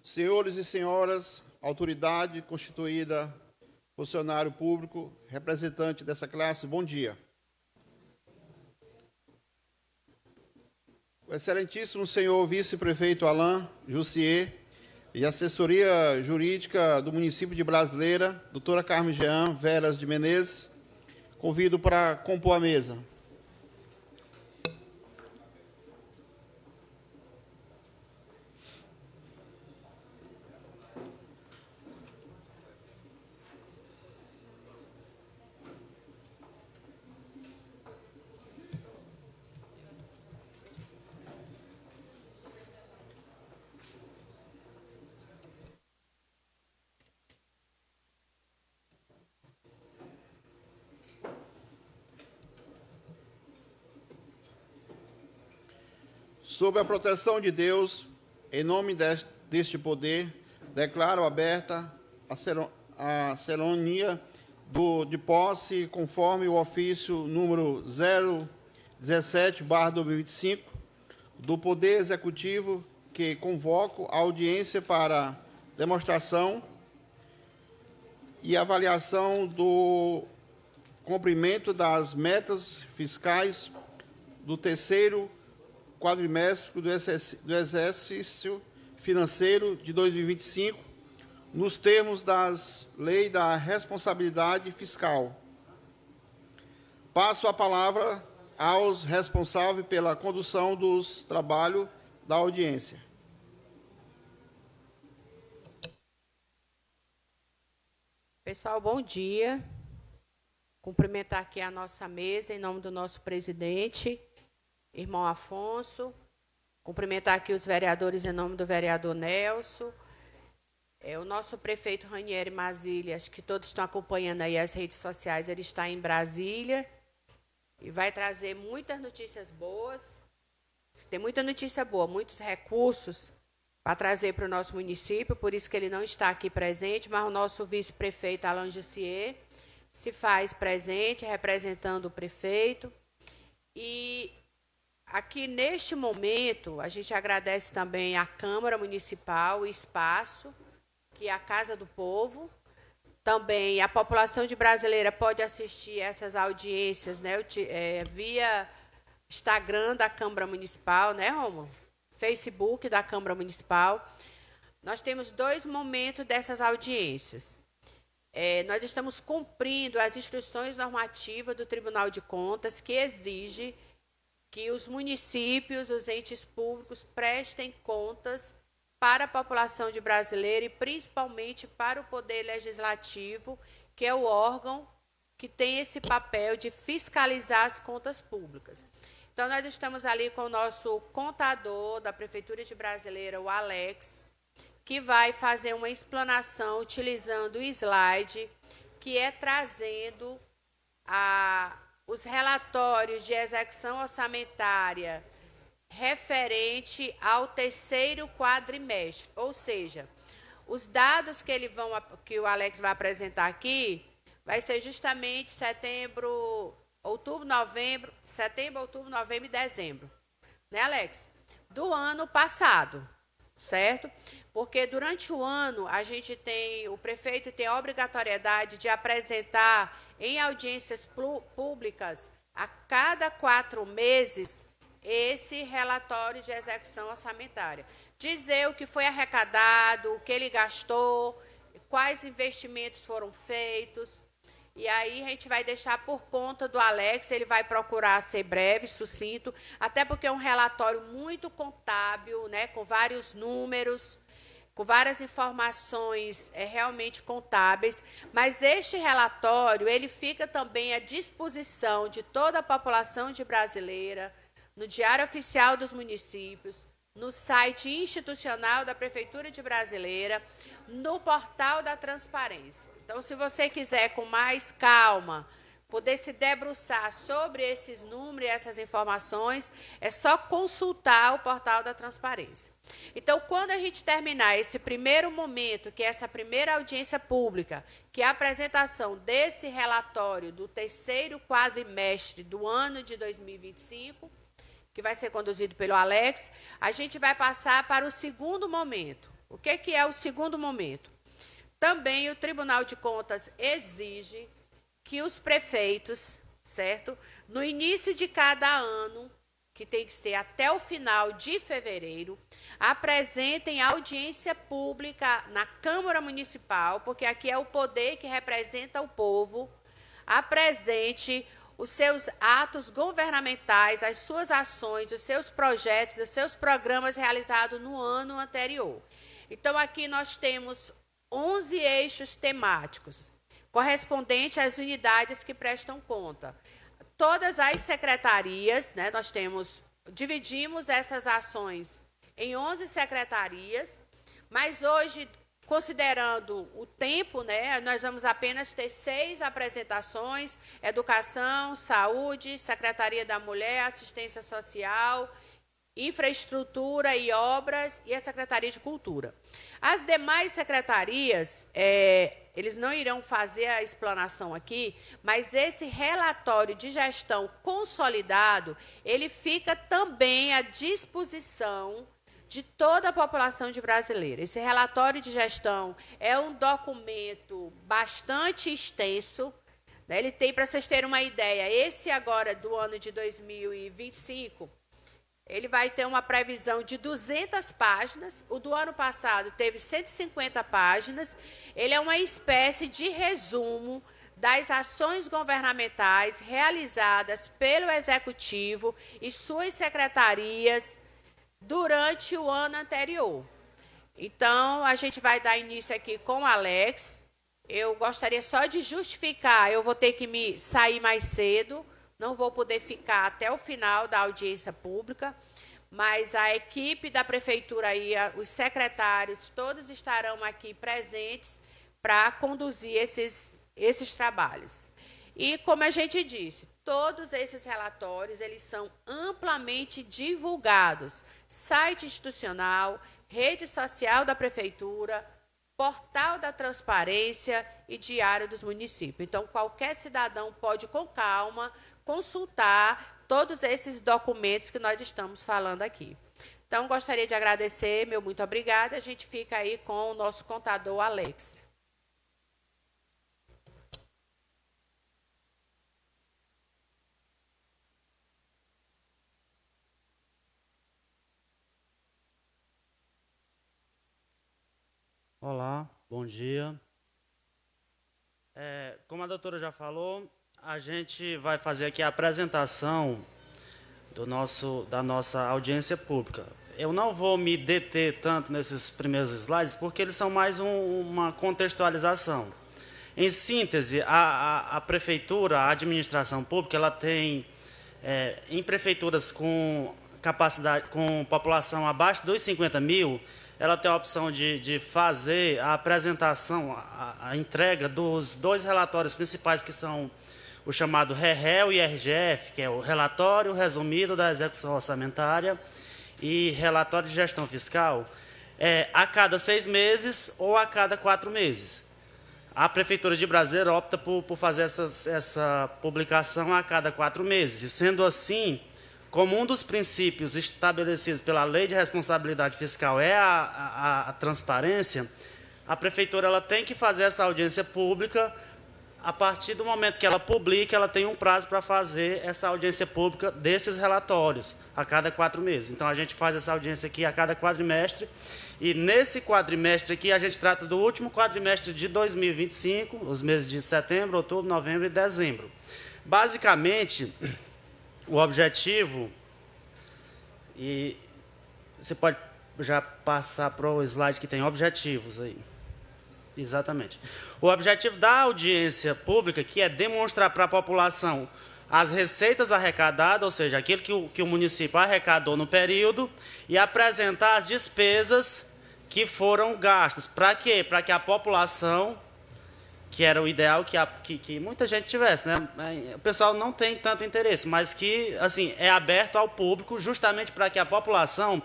Senhores e senhoras, autoridade constituída, funcionário público, representante dessa classe, bom dia. O excelentíssimo senhor vice-prefeito Alain Jussier e a assessoria jurídica do município de Brasileira, doutora Carmen Jean Veras de Menezes, convido para compor a mesa. Sob a proteção de Deus, em nome deste poder, declaro aberta a cerimônia de posse, conforme o ofício número 017/2025, do Poder Executivo, que convoco a audiência para demonstração e avaliação do cumprimento das metas fiscais do terceiro quadrimestre do exercício financeiro de 2025, nos termos das leis da responsabilidade fiscal. Passo a palavra aos responsáveis pela condução dos trabalhos da audiência. Pessoal, bom dia. Cumprimentar aqui a nossa mesa em nome do nosso presidente, irmão Afonso, cumprimentar aqui os vereadores em nome do vereador Nelson, o nosso prefeito Ranieri Mazzilli, acho que todos estão acompanhando aí as redes sociais, ele está em Brasília e vai trazer muitas notícias boas, tem muita notícia boa, muitos recursos para trazer para o nosso município, por isso que ele não está aqui presente, mas o nosso vice-prefeito Alain Jussier se faz presente, representando o prefeito. E aqui, neste momento, a gente agradece também à Câmara Municipal, o espaço, que é a Casa do Povo. Também a população de Brasileira pode assistir essas audiências, né, via Instagram da Câmara Municipal, né, Rômulo? Facebook da Câmara Municipal. Nós temos 2 momentos dessas audiências. Nós estamos cumprindo as instruções normativas do Tribunal de Contas, que exige que os municípios, os entes públicos, prestem contas para a população de Brasileira e principalmente para o Poder Legislativo, que é o órgão que tem esse papel de fiscalizar as contas públicas. Então, nós estamos ali com o nosso contador da Prefeitura de Brasileira, o Alex, que vai fazer uma explanação utilizando o slide, que é trazendo os relatórios de execução orçamentária referente ao terceiro quadrimestre, ou seja, os dados que o Alex vai apresentar aqui vai ser justamente setembro, outubro, novembro e dezembro, né, Alex? Do ano passado, certo? Porque durante o ano o prefeito tem a obrigatoriedade de apresentar em audiências públicas a cada 4 meses esse relatório de execução orçamentária. Dizer o que foi arrecadado, o que ele gastou, quais investimentos foram feitos. E aí a gente vai deixar por conta do Alex, ele vai procurar ser breve, sucinto, até porque é um relatório muito contábil, né, com vários números, com várias informações realmente contábeis, mas este relatório ele fica também à disposição de toda a população de Brasileira, no Diário Oficial dos Municípios, no site institucional da Prefeitura de Brasileira, no portal da transparência. Então, se você quiser com mais calma poder se debruçar sobre esses números e essas informações, é só consultar o portal da transparência. Então, quando a gente terminar esse primeiro momento, que é essa primeira audiência pública, que é a apresentação desse relatório do terceiro quadrimestre do ano de 2025, que vai ser conduzido pelo Alex, a gente vai passar para o segundo momento. O que é o segundo momento? Também o Tribunal de Contas exige que os prefeitos, certo? No início de cada ano, que tem que ser até o final de fevereiro, apresentem audiência pública na Câmara Municipal, porque aqui é o poder que representa o povo, apresente os seus atos governamentais, as suas ações, os seus projetos, os seus programas realizados no ano anterior. Então, aqui nós temos 11 eixos temáticos, correspondente às unidades que prestam conta. Todas as secretarias, né, dividimos essas ações em 11 secretarias, mas hoje, considerando o tempo, né, nós vamos apenas ter 6 apresentações: Educação, Saúde, Secretaria da Mulher, Assistência Social, Infraestrutura e Obras e a Secretaria de Cultura. As demais secretarias, eles não irão fazer a explanação aqui, mas esse relatório de gestão consolidado, ele fica também à disposição de toda a população de brasileira. Esse relatório de gestão é um documento bastante extenso, né? Ele tem, para vocês terem uma ideia, esse agora do ano de 2025, ele vai ter uma previsão de 200 páginas. O do ano passado teve 150 páginas. Ele é uma espécie de resumo das ações governamentais realizadas pelo Executivo e suas secretarias durante o ano anterior. Então, a gente vai dar início aqui com o Alex. Eu gostaria só de justificar, eu vou ter que me sair mais cedo, não vou poder ficar até o final da audiência pública, mas a equipe da prefeitura aí, os secretários, todos estarão aqui presentes para conduzir esses trabalhos. E, como a gente disse, todos esses relatórios, eles são amplamente divulgados. Site institucional, rede social da prefeitura, portal da transparência e diário dos municípios. Então, qualquer cidadão pode, com calma, consultar todos esses documentos que nós estamos falando aqui. Então, gostaria de agradecer, meu muito obrigada. A gente fica aí com o nosso contador, Alex. Olá, bom dia. Como a doutora já falou, a gente vai fazer aqui a apresentação da nossa audiência pública. Eu não vou me deter tanto nesses primeiros slides, porque eles são mais uma contextualização. Em síntese, a prefeitura, a administração pública, ela tem, em prefeituras com capacidade, com população abaixo dos 50 mil, ela tem a opção de fazer a apresentação, a entrega dos 2 relatórios principais, que são o chamado REREL e RGF, que é o Relatório Resumido da Execução Orçamentária e Relatório de Gestão Fiscal, a cada 6 meses ou a cada 4 meses. A Prefeitura de Brasília opta por fazer essa publicação a cada 4 meses. E, sendo assim, como um dos princípios estabelecidos pela Lei de Responsabilidade Fiscal é a transparência, a Prefeitura ela tem que fazer essa audiência pública. A partir do momento que ela publica, ela tem um prazo para fazer essa audiência pública desses relatórios, a cada 4 meses. Então, a gente faz essa audiência aqui a cada quadrimestre, e nesse quadrimestre aqui, a gente trata do último quadrimestre de 2025, os meses de setembro, outubro, novembro e dezembro. Basicamente, o objetivo, e você pode já passar para o slide que tem objetivos aí. Exatamente. O objetivo da audiência pública, que é demonstrar para a população as receitas arrecadadas, ou seja, aquilo que o município arrecadou no período, e apresentar as despesas que foram gastos. Para quê? Para que a população, que era o ideal que muita gente tivesse, né? O pessoal não tem tanto interesse, mas que assim é aberto ao público, justamente para que a população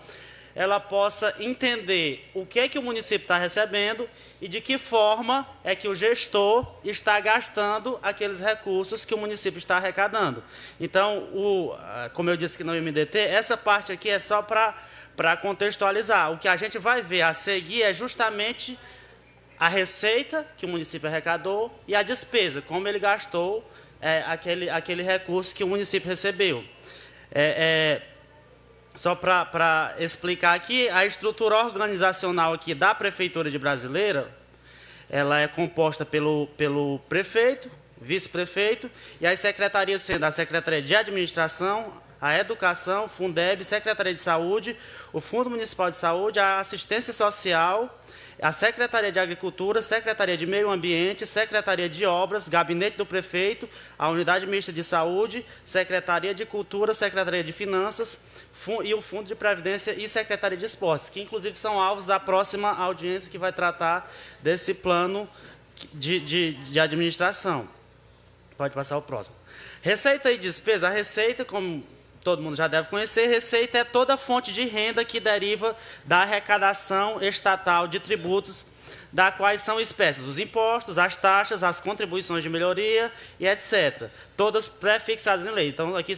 ela possa entender o que é que o município está recebendo e de que forma é que o gestor está gastando aqueles recursos que o município está arrecadando. Então, como eu disse que não ia me deter, essa parte aqui é só para contextualizar. O que a gente vai ver a seguir é justamente a receita que o município arrecadou e a despesa, como ele gastou aquele recurso que o município recebeu. Só para explicar aqui, a estrutura organizacional aqui da Prefeitura de Brasileira, ela é composta pelo prefeito, vice-prefeito, e as secretarias sendo a Secretaria de Administração, a Educação, Fundeb, Secretaria de Saúde, o Fundo Municipal de Saúde, a Assistência Social, a Secretaria de Agricultura, Secretaria de Meio Ambiente, Secretaria de Obras, Gabinete do Prefeito, a Unidade Mista de Saúde, Secretaria de Cultura, Secretaria de Finanças e o Fundo de Previdência e Secretaria de Esportes, que inclusive são alvos da próxima audiência que vai tratar desse plano de administração. Pode passar o próximo. Receita e despesa. A receita, como todo mundo já deve conhecer, receita é toda a fonte de renda que deriva da arrecadação estatal de tributos, da quais são espécies os impostos, as taxas, as contribuições de melhoria e etc. Todas pré-fixadas em lei. Então, aqui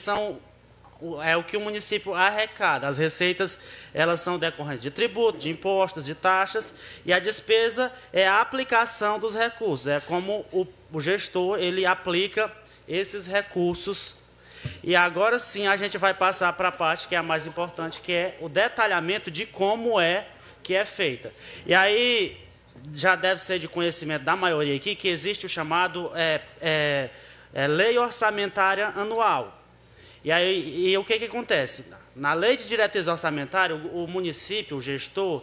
é o que o município arrecada. As receitas, elas são decorrentes de tributo, de impostos, de taxas, e a despesa é a aplicação dos recursos. É como o gestor, ele aplica esses recursos. E agora sim a gente vai passar para a parte que é a mais importante, que é o detalhamento de como é que é feita. E aí já deve ser de conhecimento da maioria aqui que existe o chamado Lei Orçamentária Anual. E aí o que acontece? Na Lei de Diretriz Orçamentária, o município, o gestor,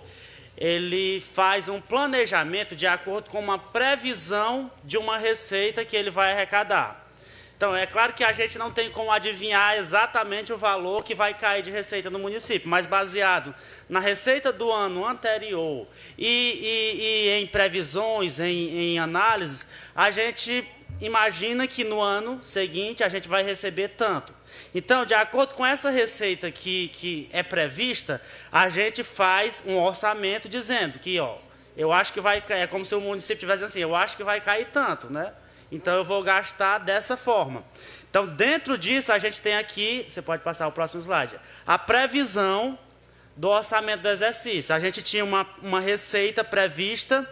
ele faz um planejamento de acordo com uma previsão de uma receita que ele vai arrecadar. Então, é claro que a gente não tem como adivinhar exatamente o valor que vai cair de receita no município, mas baseado na receita do ano anterior e em previsões, em análises, a gente imagina que no ano seguinte a gente vai receber tanto. Então, de acordo com essa receita que é prevista, a gente faz um orçamento dizendo que, eu acho que vai cair, é como se o município estivesse dizendo assim, eu acho que vai cair tanto, né? Então, eu vou gastar dessa forma. Então, dentro disso, a gente tem aqui, você pode passar o próximo slide, a previsão do orçamento do exercício. A gente tinha uma receita prevista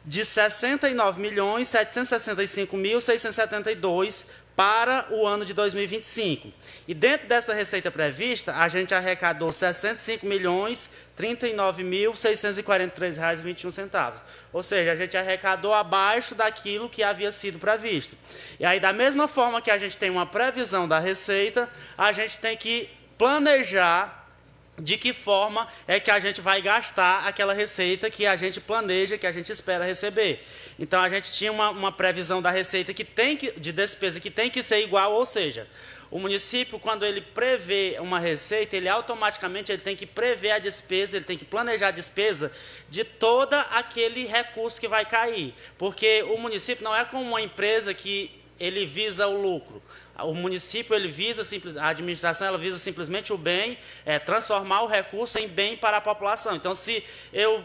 de R$ 69.765.672 para o ano de 2025. E dentro dessa receita prevista, a gente arrecadou R$ 65.039.643,21. Ou seja, a gente arrecadou abaixo daquilo que havia sido previsto. E aí, da mesma forma que a gente tem uma previsão da receita, a gente tem que planejar de que forma é que a gente vai gastar aquela receita que a gente planeja, que a gente espera receber. Então, a gente tinha uma previsão da receita de despesa que tem que ser igual, ou seja, o município, quando ele prevê uma receita, ele automaticamente tem que prever a despesa, ele tem que planejar a despesa de todo aquele recurso que vai cair. Porque o município não é como uma empresa que ele visa o lucro. O município, a administração, ela visa simplesmente o bem, transformar o recurso em bem para a população. Então, se eu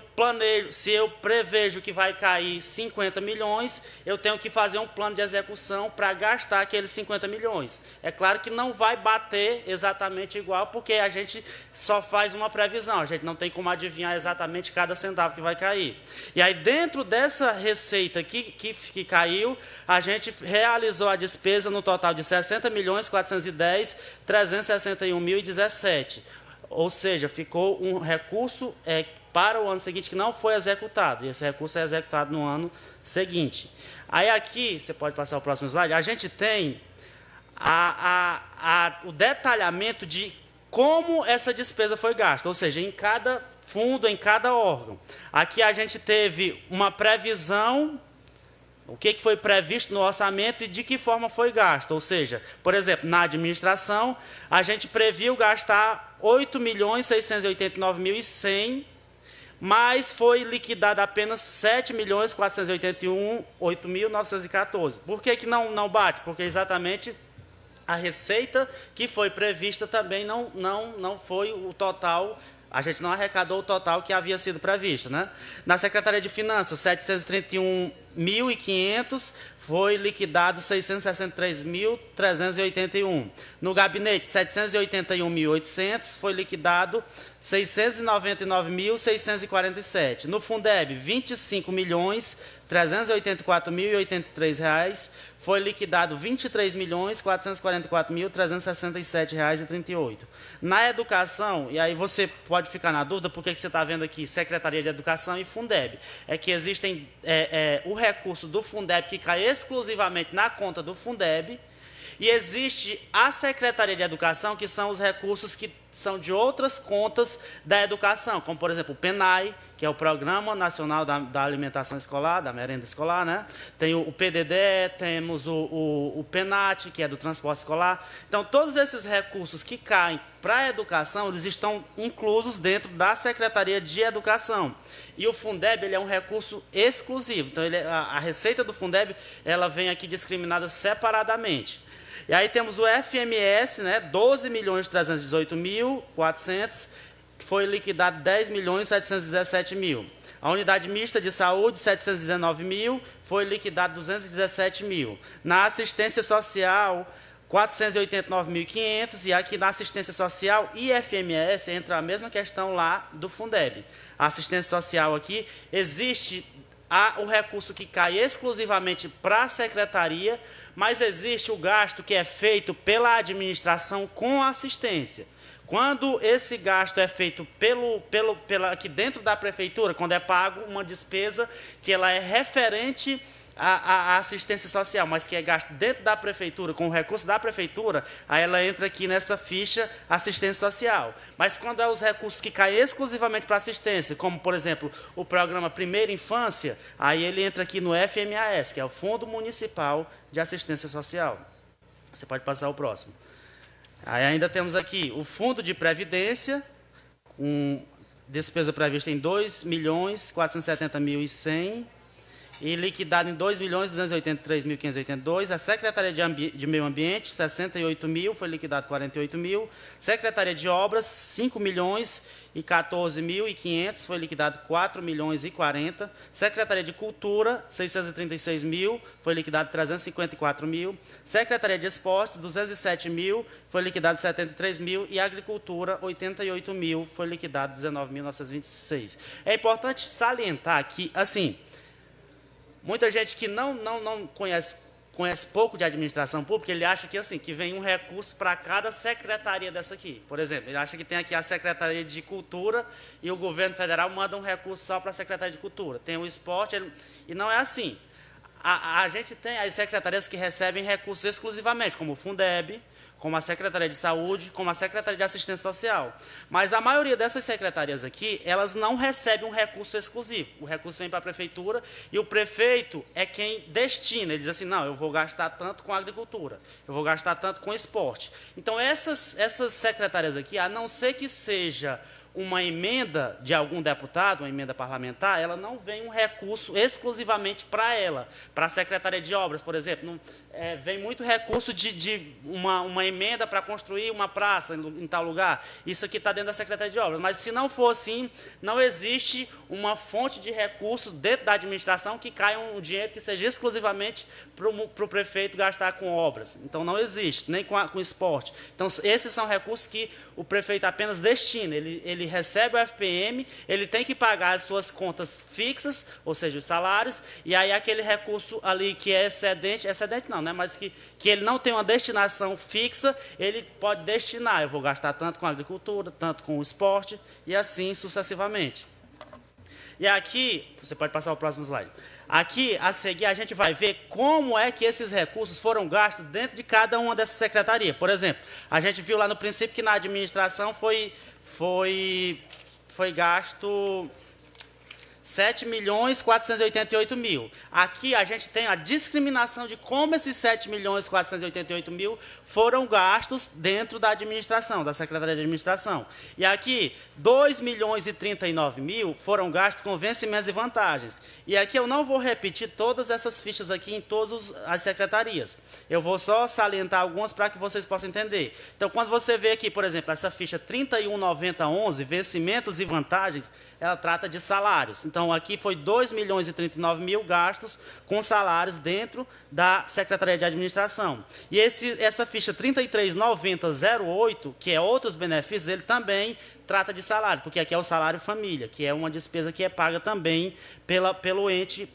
prevejo que vai cair 50 milhões, eu tenho que fazer um plano de execução para gastar aqueles 50 milhões. É claro que não vai bater exatamente igual, porque a gente só faz uma previsão, a gente não tem como adivinhar exatamente cada centavo que vai cair. E aí, dentro dessa receita que caiu, a gente realizou a despesa no total de R$ 60.410.361.017. Ou seja, ficou um recurso para o ano seguinte que não foi executado. E esse recurso é executado no ano seguinte. Aí aqui, você pode passar o próximo slide, a gente tem o detalhamento de como essa despesa foi gasta. Ou seja, em cada fundo, em cada órgão. Aqui a gente teve uma previsão, o que foi previsto no orçamento e de que forma foi gasto. Ou seja, por exemplo, na administração, a gente previu gastar R$ 8.689.100 mas foi liquidado apenas R$ 7.481.8.914. Por que não bate? Porque exatamente a receita que foi prevista também não foi o total. A gente não arrecadou o total que havia sido previsto, né? Na Secretaria de Finanças, 731.500, foi liquidado 663.381. No gabinete, 781.800, foi liquidado 699.647. No Fundeb, 25.384.083 reais, foi liquidado R$ 23.444.367,38. Na educação, e aí você pode ficar na dúvida, por que você está vendo aqui Secretaria de Educação e Fundeb? É que existem o recurso do Fundeb que cai exclusivamente na conta do Fundeb, e existe a Secretaria de Educação, que são os recursos que são de outras contas da educação, como, por exemplo, o PENAI, que é o Programa Nacional da Alimentação Escolar, da Merenda Escolar, né? Tem o PDD, temos o PENAT, que é do transporte escolar. Então, todos esses recursos que caem para a educação, eles estão inclusos dentro da Secretaria de Educação. E o Fundeb, ele é um recurso exclusivo. Então, a receita do Fundeb, ela vem aqui discriminada separadamente. E aí temos o FMS, né, 12.318.400, que foi liquidado 10.717.000. A unidade mista de saúde, 719.000, foi liquidado 217.000. Na assistência social, 489.500, e aqui na assistência social e FMS entra a mesma questão lá do Fundeb. A assistência social aqui, existe o recurso que cai exclusivamente para a secretaria, mas existe o gasto que é feito pela administração com assistência. Quando esse gasto é feito aqui dentro da prefeitura, quando é pago uma despesa que ela é referente à assistência social, mas que é gasto dentro da prefeitura, com o recurso da prefeitura, aí ela entra aqui nessa ficha assistência social. Mas quando é os recursos que caem exclusivamente para assistência, como, por exemplo, o programa Primeira Infância, aí ele entra aqui no FMAS, que é o Fundo Municipal de Assistência Social. Você pode passar o próximo. Aí ainda temos aqui o Fundo de Previdência, com despesa prevista em R$ 2.470.100, e liquidado em R$ 2.283.582. A Secretaria de Meio Ambiente, 68.000, foi liquidado 48.000. Secretaria de Obras, 5.014.500, foi liquidado 4.040. Secretaria de Cultura, 636.000, foi liquidado 354.000. Secretaria de Esportes, 207.000, foi liquidado 73.000. E Agricultura, 88.000, foi liquidado 19.926. É importante salientar que, assim, muita gente que não conhece pouco de administração pública, ele acha que, assim, que vem um recurso para cada secretaria dessa aqui. Por exemplo, ele acha que tem aqui a Secretaria de Cultura e o governo federal manda um recurso só para a Secretaria de Cultura. Tem o esporte, e não é assim. A gente tem as secretarias que recebem recursos exclusivamente, como o Fundeb, como a Secretaria de Saúde, como a Secretaria de Assistência Social. Mas a maioria dessas secretarias aqui, elas não recebem um recurso exclusivo. O recurso vem para a prefeitura e o prefeito é quem destina. Ele diz assim, não, eu vou gastar tanto com agricultura, eu vou gastar tanto com esporte. Então, essas secretarias aqui, a não ser que seja uma emenda de algum deputado, uma emenda parlamentar, ela não vem um recurso exclusivamente para ela. Para a Secretaria de Obras, por exemplo, não, vem muito recurso de uma emenda para construir uma praça em tal lugar. Isso aqui está dentro da Secretaria de Obras. Mas, se não for assim, não existe uma fonte de recurso dentro da administração que caia um dinheiro que seja exclusivamente para o prefeito gastar com obras. Então, não existe, nem com esporte. Então, esses são recursos que o prefeito apenas destina. Ele recebe o FPM, ele tem que pagar as suas contas fixas, ou seja, os salários, e aí aquele recurso ali que é excedente não, né? Mas que ele não tem uma destinação fixa, ele pode destinar. Eu vou gastar tanto com a agricultura, tanto com o esporte, e assim sucessivamente. E aqui, você pode passar o próximo slide. Aqui, a seguir, a gente vai ver como é que esses recursos foram gastos dentro de cada uma dessas secretarias. Por exemplo, a gente viu lá no princípio que na administração foi gasto 7.488.000. Aqui a gente tem a discriminação de como esses 7.488.000 foram gastos dentro da administração, da Secretaria de Administração. E aqui, 2.039.000 foram gastos com vencimentos e vantagens. E aqui eu não vou repetir todas essas fichas aqui em todas as secretarias. Eu vou só salientar algumas para que vocês possam entender. Então, quando você vê aqui, por exemplo, essa ficha 31.9011, vencimentos e vantagens, ela trata de salários. Então, aqui foi 2.039.000 gastos com salários dentro da Secretaria de Administração. E essa ficha 33.9008, que é outros benefícios, ele também trata de salário, porque aqui é o salário família, que é uma despesa que é paga também pelo ente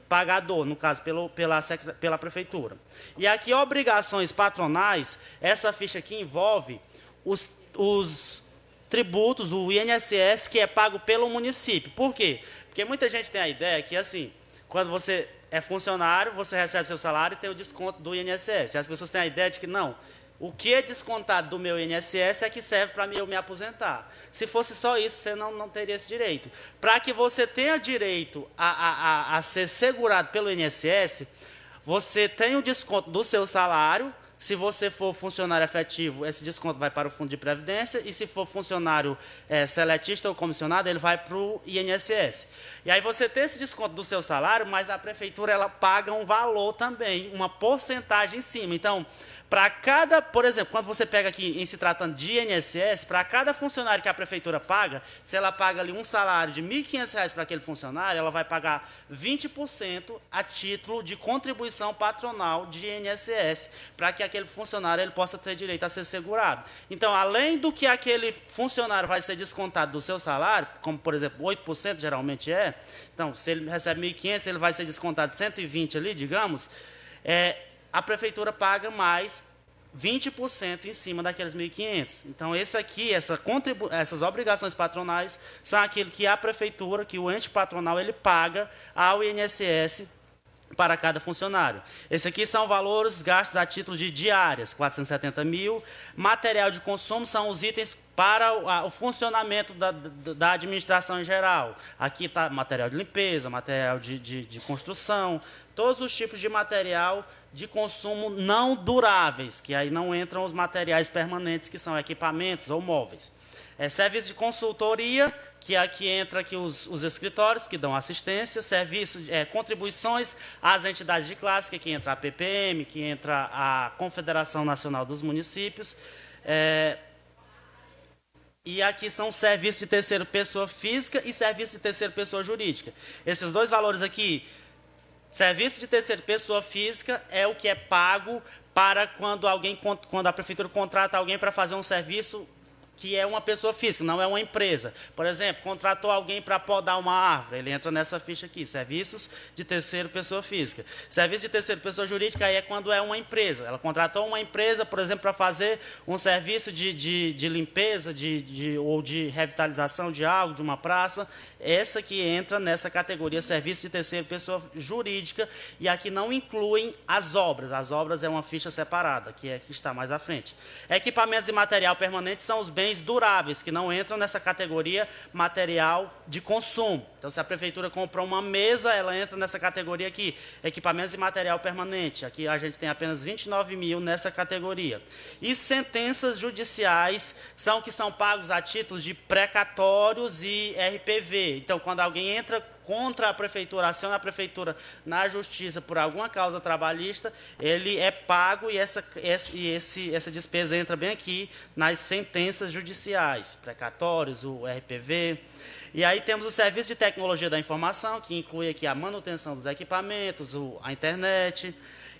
pagador, no caso, pela prefeitura. E aqui, obrigações patronais, essa ficha aqui envolve os tributos, o INSS, que é pago pelo município. Por quê? Porque muita gente tem a ideia que, assim, quando você é funcionário, você recebe seu salário e tem o desconto do INSS. E as pessoas têm a ideia de que, não, o que é descontado do meu INSS é que serve para eu me aposentar. Se fosse só isso, você não teria esse direito. Para que você tenha direito a ser segurado pelo INSS, você tem o desconto do seu salário. Se você for funcionário efetivo, esse desconto vai para o Fundo de Previdência, e se for funcionário seletista ou comissionado, ele vai para o INSS. E aí você tem esse desconto do seu salário, mas a prefeitura ela paga um valor também, uma porcentagem em cima. Então, para cada, por exemplo, quando você pega aqui em se tratando de INSS, para cada funcionário que a prefeitura paga, se ela paga ali um salário de R$ 1.500 para aquele funcionário, ela vai pagar 20% a título de contribuição patronal de INSS, para que aquele funcionário ele possa ter direito a ser segurado. Então, além do que aquele funcionário vai ser descontado do seu salário, como, por exemplo, 8% geralmente então, se ele recebe 1.500, ele vai ser descontado 120 ali, digamos, a prefeitura paga mais 20% em cima daqueles 1.500. Então, essas obrigações patronais são aquilo que a prefeitura, que o ente patronal, ele paga ao INSS para cada funcionário. Esse aqui são valores gastos a título de diárias, 470.000. Material de consumo são os itens para o funcionamento da administração em geral. Aqui está material de limpeza, material de construção, todos os tipos de material de consumo não duráveis, que aí não entram os materiais permanentes, que são equipamentos ou móveis. Serviço de consultoria, que aqui entra aqui os escritórios que dão assistência, serviço, contribuições às entidades de classe, que aqui entra a PPM, que entra a Confederação Nacional dos Municípios, e aqui são serviços de terceira pessoa física e serviço de terceira pessoa jurídica. Esses dois valores aqui, serviço de terceira pessoa física é o que é pago para quando a prefeitura contrata alguém para fazer um serviço que é uma pessoa física, não é uma empresa. Por exemplo, contratou alguém para podar uma árvore, ele entra nessa ficha aqui, serviços de terceira pessoa física. Serviço de terceira pessoa jurídica aí é quando é uma empresa. Ela contratou uma empresa, por exemplo, para fazer um serviço de limpeza ou de revitalização de algo, de uma praça. Essa que entra nessa categoria serviço de terceira pessoa jurídica, e aqui não incluem as obras. As obras é uma ficha separada, que está mais à frente. Equipamentos e material permanente são os bens duráveis, que não entram nessa categoria material de consumo. Então, se a prefeitura comprou uma mesa, ela entra nessa categoria aqui, equipamentos e material permanente. Aqui a gente tem apenas 29.000 nessa categoria. E sentenças judiciais são que são pagos a títulos de precatórios e RPV. Então, quando alguém entra contra a prefeitura, aciona a prefeitura na justiça por alguma causa trabalhista, ele é pago e essa despesa entra bem aqui nas sentenças judiciais, precatórios, o RPV. E aí temos o serviço de tecnologia da informação, que inclui aqui a manutenção dos equipamentos, a internet,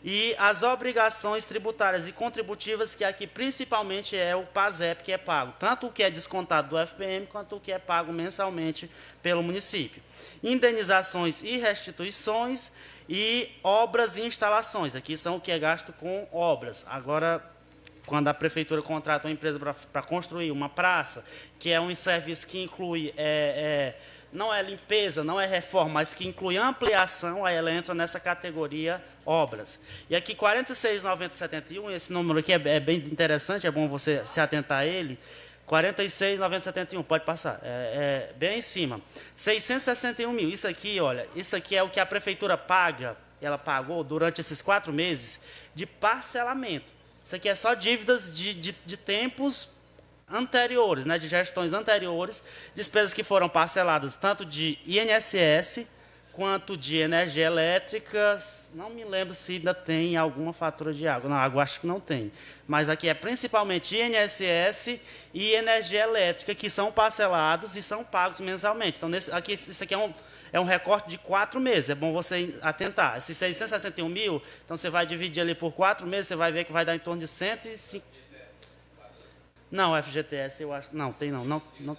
e as obrigações tributárias e contributivas, que aqui principalmente é o PASEP que é pago, tanto o que é descontado do FPM, quanto o que é pago mensalmente pelo município. Indenizações e restituições e obras e instalações, aqui são o que é gasto com obras. Agora, quando a prefeitura contrata uma empresa para construir uma praça, que é um serviço que inclui, não é limpeza, não é reforma, mas que inclui ampliação, aí ela entra nessa categoria obras. E aqui 46.971, esse número aqui é bem interessante, é bom você se atentar a ele. 46.971, pode passar, bem em cima. 661 mil, isso aqui, olha, isso aqui é o que a prefeitura paga, ela pagou durante esses 4 meses de parcelamento. Isso aqui é só dívidas de tempos anteriores, né, de gestões anteriores, despesas que foram parceladas tanto de INSS quanto de energia elétrica. Não me lembro se ainda tem alguma fatura de água. Não, água acho que não tem. Mas aqui é principalmente INSS e energia elétrica, que são parcelados e são pagos mensalmente. Então, isso aqui é um recorte de 4 meses. É bom você atentar. Esses 661 mil, então você vai dividir ali por 4 meses, você vai ver que vai dar em torno de 105. Não, FGTS eu acho. Não, tem não.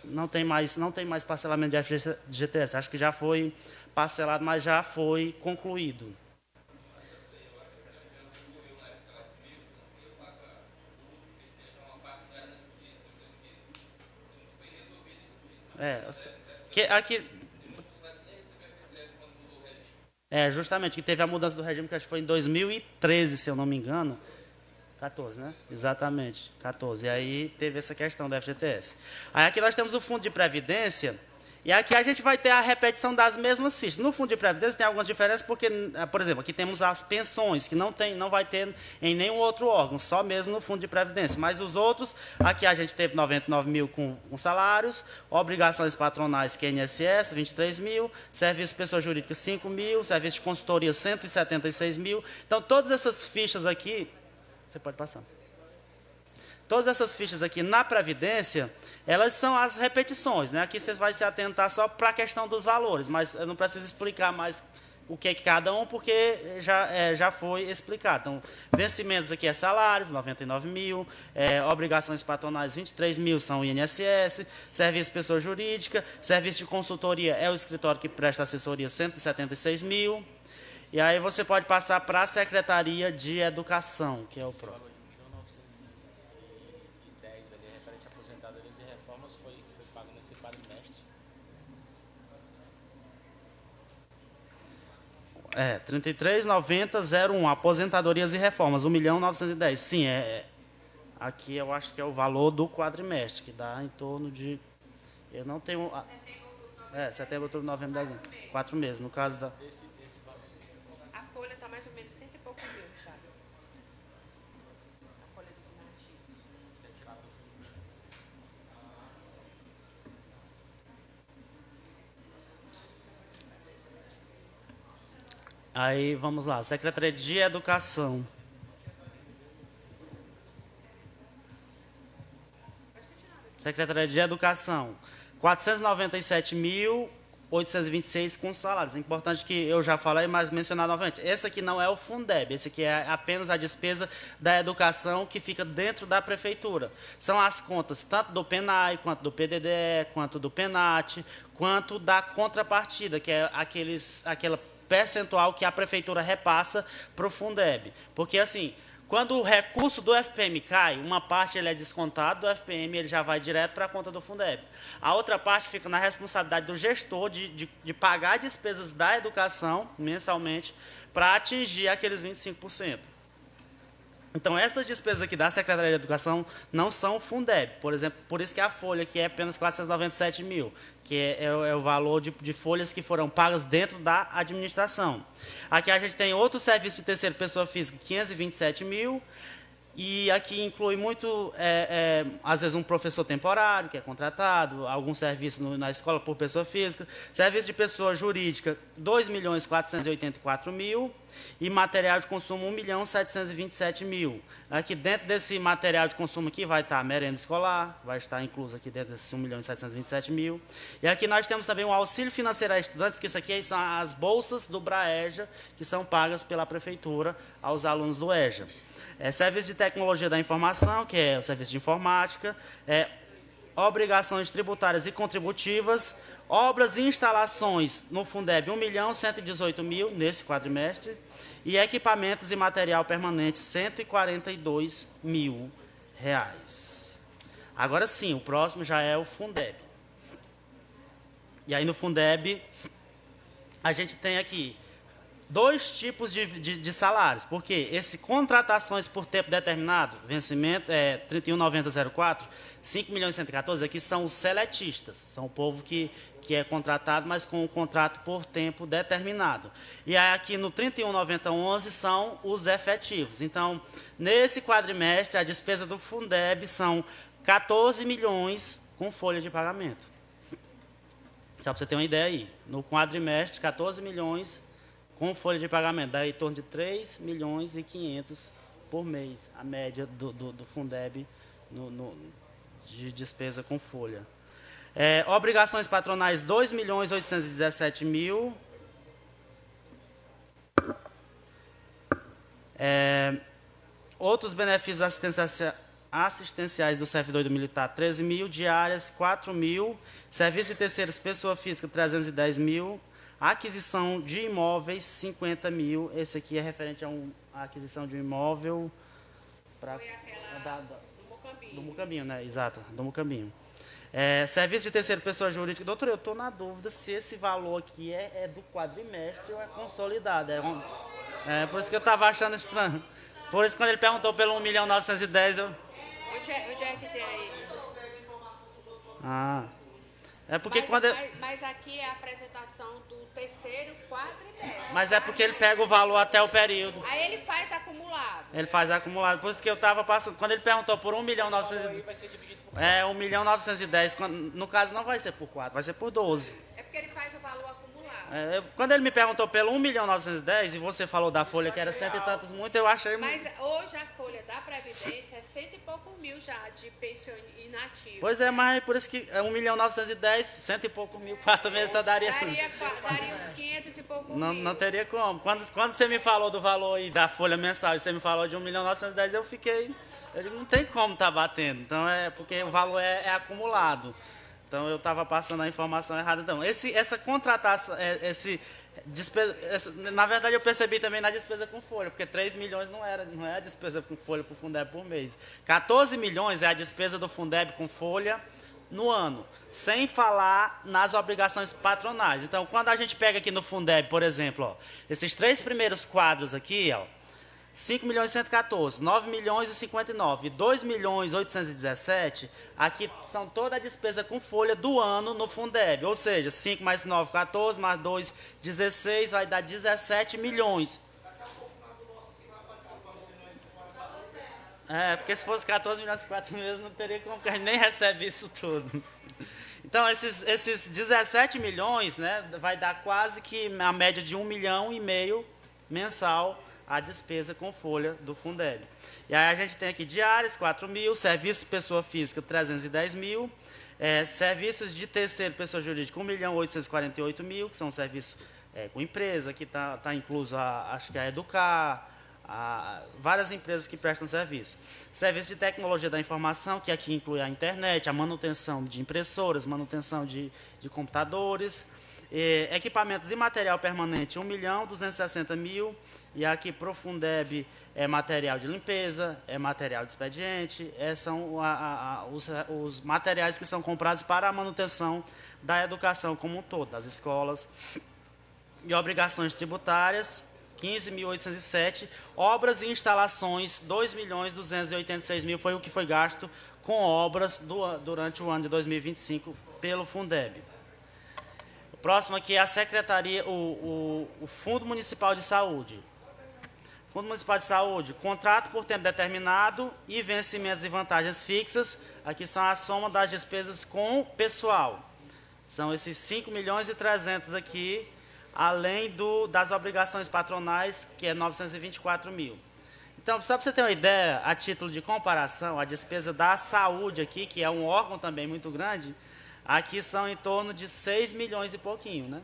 Não tem mais parcelamento de FGTS. Acho que já foi parcelado, mas já foi concluído. Justamente, que teve a mudança do regime, que acho que foi em 2013, se eu não me engano. 14, né? Exatamente, 14. E aí teve essa questão da FGTS. Aí aqui nós temos o Fundo de Previdência, e aqui a gente vai ter a repetição das mesmas fichas. No Fundo de Previdência tem algumas diferenças, porque, por exemplo, aqui temos as pensões, que não vai ter em nenhum outro órgão, só mesmo no Fundo de Previdência. Mas os outros, aqui a gente teve 99 mil com salários, obrigações patronais, que é INSS, 23 mil, serviço de pessoa jurídica, 5 mil, serviço de consultoria, 176 mil. Então, todas essas fichas aqui, você pode passar. Todas essas fichas aqui na Previdência, elas são as repetições, né? Aqui você vai se atentar só para a questão dos valores, mas eu não preciso explicar mais o que é cada um, porque já foi explicado. Então, vencimentos aqui é salários, 99 mil, obrigações patronais, 23 mil são o INSS, serviço de pessoa jurídica, serviço de consultoria é o escritório que presta assessoria, 176 mil. E aí você pode passar para a Secretaria de Educação, que é o próprio. É, 33.90.01, aposentadorias e reformas, 1.910.000. Sim, aqui eu acho que é o valor do quadrimestre, que dá em torno de... Eu não tenho... setembro, outubro, novembro, dezembro. 4 meses, no caso da... A folha está mais ou menos 100 e pouco mil, Richard. A folha dos nativos. Aí, vamos lá, Secretaria de Educação. Secretaria de Educação, 497.826 com salários. É importante que eu já falei, mas mencionar novamente. Esse aqui não é o Fundeb, esse aqui é apenas a despesa da educação que fica dentro da prefeitura. São as contas tanto do PENAI, quanto do PDDE, quanto do PENAT, quanto da contrapartida, que é aquela percentual que a prefeitura repassa para o Fundeb. Porque, assim, quando o recurso do FPM cai, uma parte ele é descontado do FPM, ele já vai direto para a conta do Fundeb. A outra parte fica na responsabilidade do gestor de pagar despesas da educação mensalmente para atingir aqueles 25%. Então, essas despesas aqui da Secretaria de Educação não são Fundeb. Por exemplo, por isso que a folha aqui é apenas 497 mil, que é o valor de folhas que foram pagas dentro da administração. Aqui a gente tem outro serviço de terceira pessoa física, 527 mil, e aqui inclui muito, às vezes, um professor temporário, que é contratado, algum serviço na escola por pessoa física, serviço de pessoa jurídica, 2.484.000, e material de consumo, 1.727.000. Aqui dentro desse material de consumo aqui vai estar a merenda escolar, vai estar incluso aqui dentro desses 1.727.000. E aqui nós temos também o auxílio financeiro a estudantes, que isso aqui são as bolsas do BRAEJA, que são pagas pela prefeitura aos alunos do EJA. Serviço de tecnologia da informação, que é o serviço de informática, obrigações tributárias e contributivas, obras e instalações no Fundeb, 1.118.000 nesse quadrimestre, e equipamentos e material permanente, R$142.000. Agora sim, o próximo já é o Fundeb. E aí no Fundeb, a gente tem aqui dois tipos de salários, porque esse contratações por tempo determinado, vencimento é 31.9004, 5.114.000 aqui são os seletistas, são o povo que é contratado, mas com um contrato por tempo determinado. E aí aqui no 31.9011 são os efetivos. Então, nesse quadrimestre, a despesa do Fundeb são 14 milhões com folha de pagamento. Só para você ter uma ideia aí. No quadrimestre, 14 milhões com folha de pagamento. Dá em torno de 3 milhões e 500 por mês, a média do Fundeb de despesa com folha. Obrigações patronais, 2.817.000. Outros benefícios assistenciais do servidor e do militar, 13.000. Diárias, 4.000. Serviço de terceiros, pessoa física, 310.000. Aquisição de imóveis, 50.000. Esse aqui é referente a a aquisição de um imóvel. Foi aquela do Mucambinho, né? Exato, do Mucambinho. Serviço de terceira pessoa jurídica. Doutor, eu estou na dúvida se esse valor aqui é do quadrimestre ou é consolidado. Por isso que eu estava achando estranho. Por isso, quando ele perguntou pelo 1.910.000, eu... Onde é que tem aí? Porque mas aqui é a apresentação do terceiro quadrimestre. Mas é porque ele pega o valor até o período. Aí ele faz acumulado. Ele faz acumulado. Por isso que eu estava passando... Quando ele perguntou por 1.910.000... 1.910.000, no caso não vai ser por 4, vai ser por 12. É porque ele faz o valor acumulado. Quando ele me perguntou pelo 1.910.000 e você falou da folha que era cento e tantos muito, eu achei... Mas hoje a folha da Previdência é 100 e pouco mil já de pension inativo. Pois é, mas por isso que 1.910.000, 100 e pouco mil, 4 meses só daria... Daria uns 500 e pouco mil. Não teria como. Quando você me falou do valor aí da folha mensal e você me falou de 1.910.000, eu fiquei... Eu digo, não tem como estar batendo. Então, porque o valor é acumulado. Então, eu estava passando a informação errada. Então, essa contratação, na verdade, eu percebi também na despesa com folha, porque 3 milhões não é a despesa com folha para o Fundeb por mês. 14 milhões é a despesa do Fundeb com folha no ano, sem falar nas obrigações patronais. Então, quando a gente pega aqui no Fundeb, por exemplo, esses 3 primeiros quadros aqui, 5.114.000, 9.059.000 e 2.817.000, aqui são toda a despesa com folha do ano no Fundeb. Ou seja, 5 mais 9, 14, mais 2, 16, vai dar 17 milhões. Porque se fosse 14 milhões por 4 meses, não teria como, porque a gente nem recebe isso tudo. Então, esses 17 milhões, né, vai dar quase que a média de 1,5 milhão mensal a despesa com folha do Fundeb. E aí a gente tem aqui diárias, 4.000, serviços de pessoa física, 310.000, serviços de terceiro pessoa jurídica, 1.848.000, que são serviços com empresa, que está incluso, acho que a Educar, várias empresas que prestam serviço. Serviço de tecnologia da informação, que aqui inclui a internet, a manutenção de impressoras, manutenção de computadores, equipamentos e material permanente, 1.260.000, e aqui para o Fundeb é material de limpeza, é material de expediente, são os materiais que são comprados para a manutenção da educação como um todo, das escolas. E obrigações tributárias, 15.807, obras e instalações, 2.286.000 foi o que foi gasto com obras durante o ano de 2025 pelo Fundeb. O próximo aqui é a Secretaria, o Fundo Municipal de Saúde. Fundo Municipal de Saúde, contrato por tempo determinado e vencimentos e vantagens fixas. Aqui são a soma das despesas com pessoal. São esses 5.300.000 aqui, além das obrigações patronais, que é 924.000. Então, só para você ter uma ideia, a título de comparação, a despesa da saúde aqui, que é um órgão também muito grande, aqui são em torno de 6 milhões e pouquinho, né?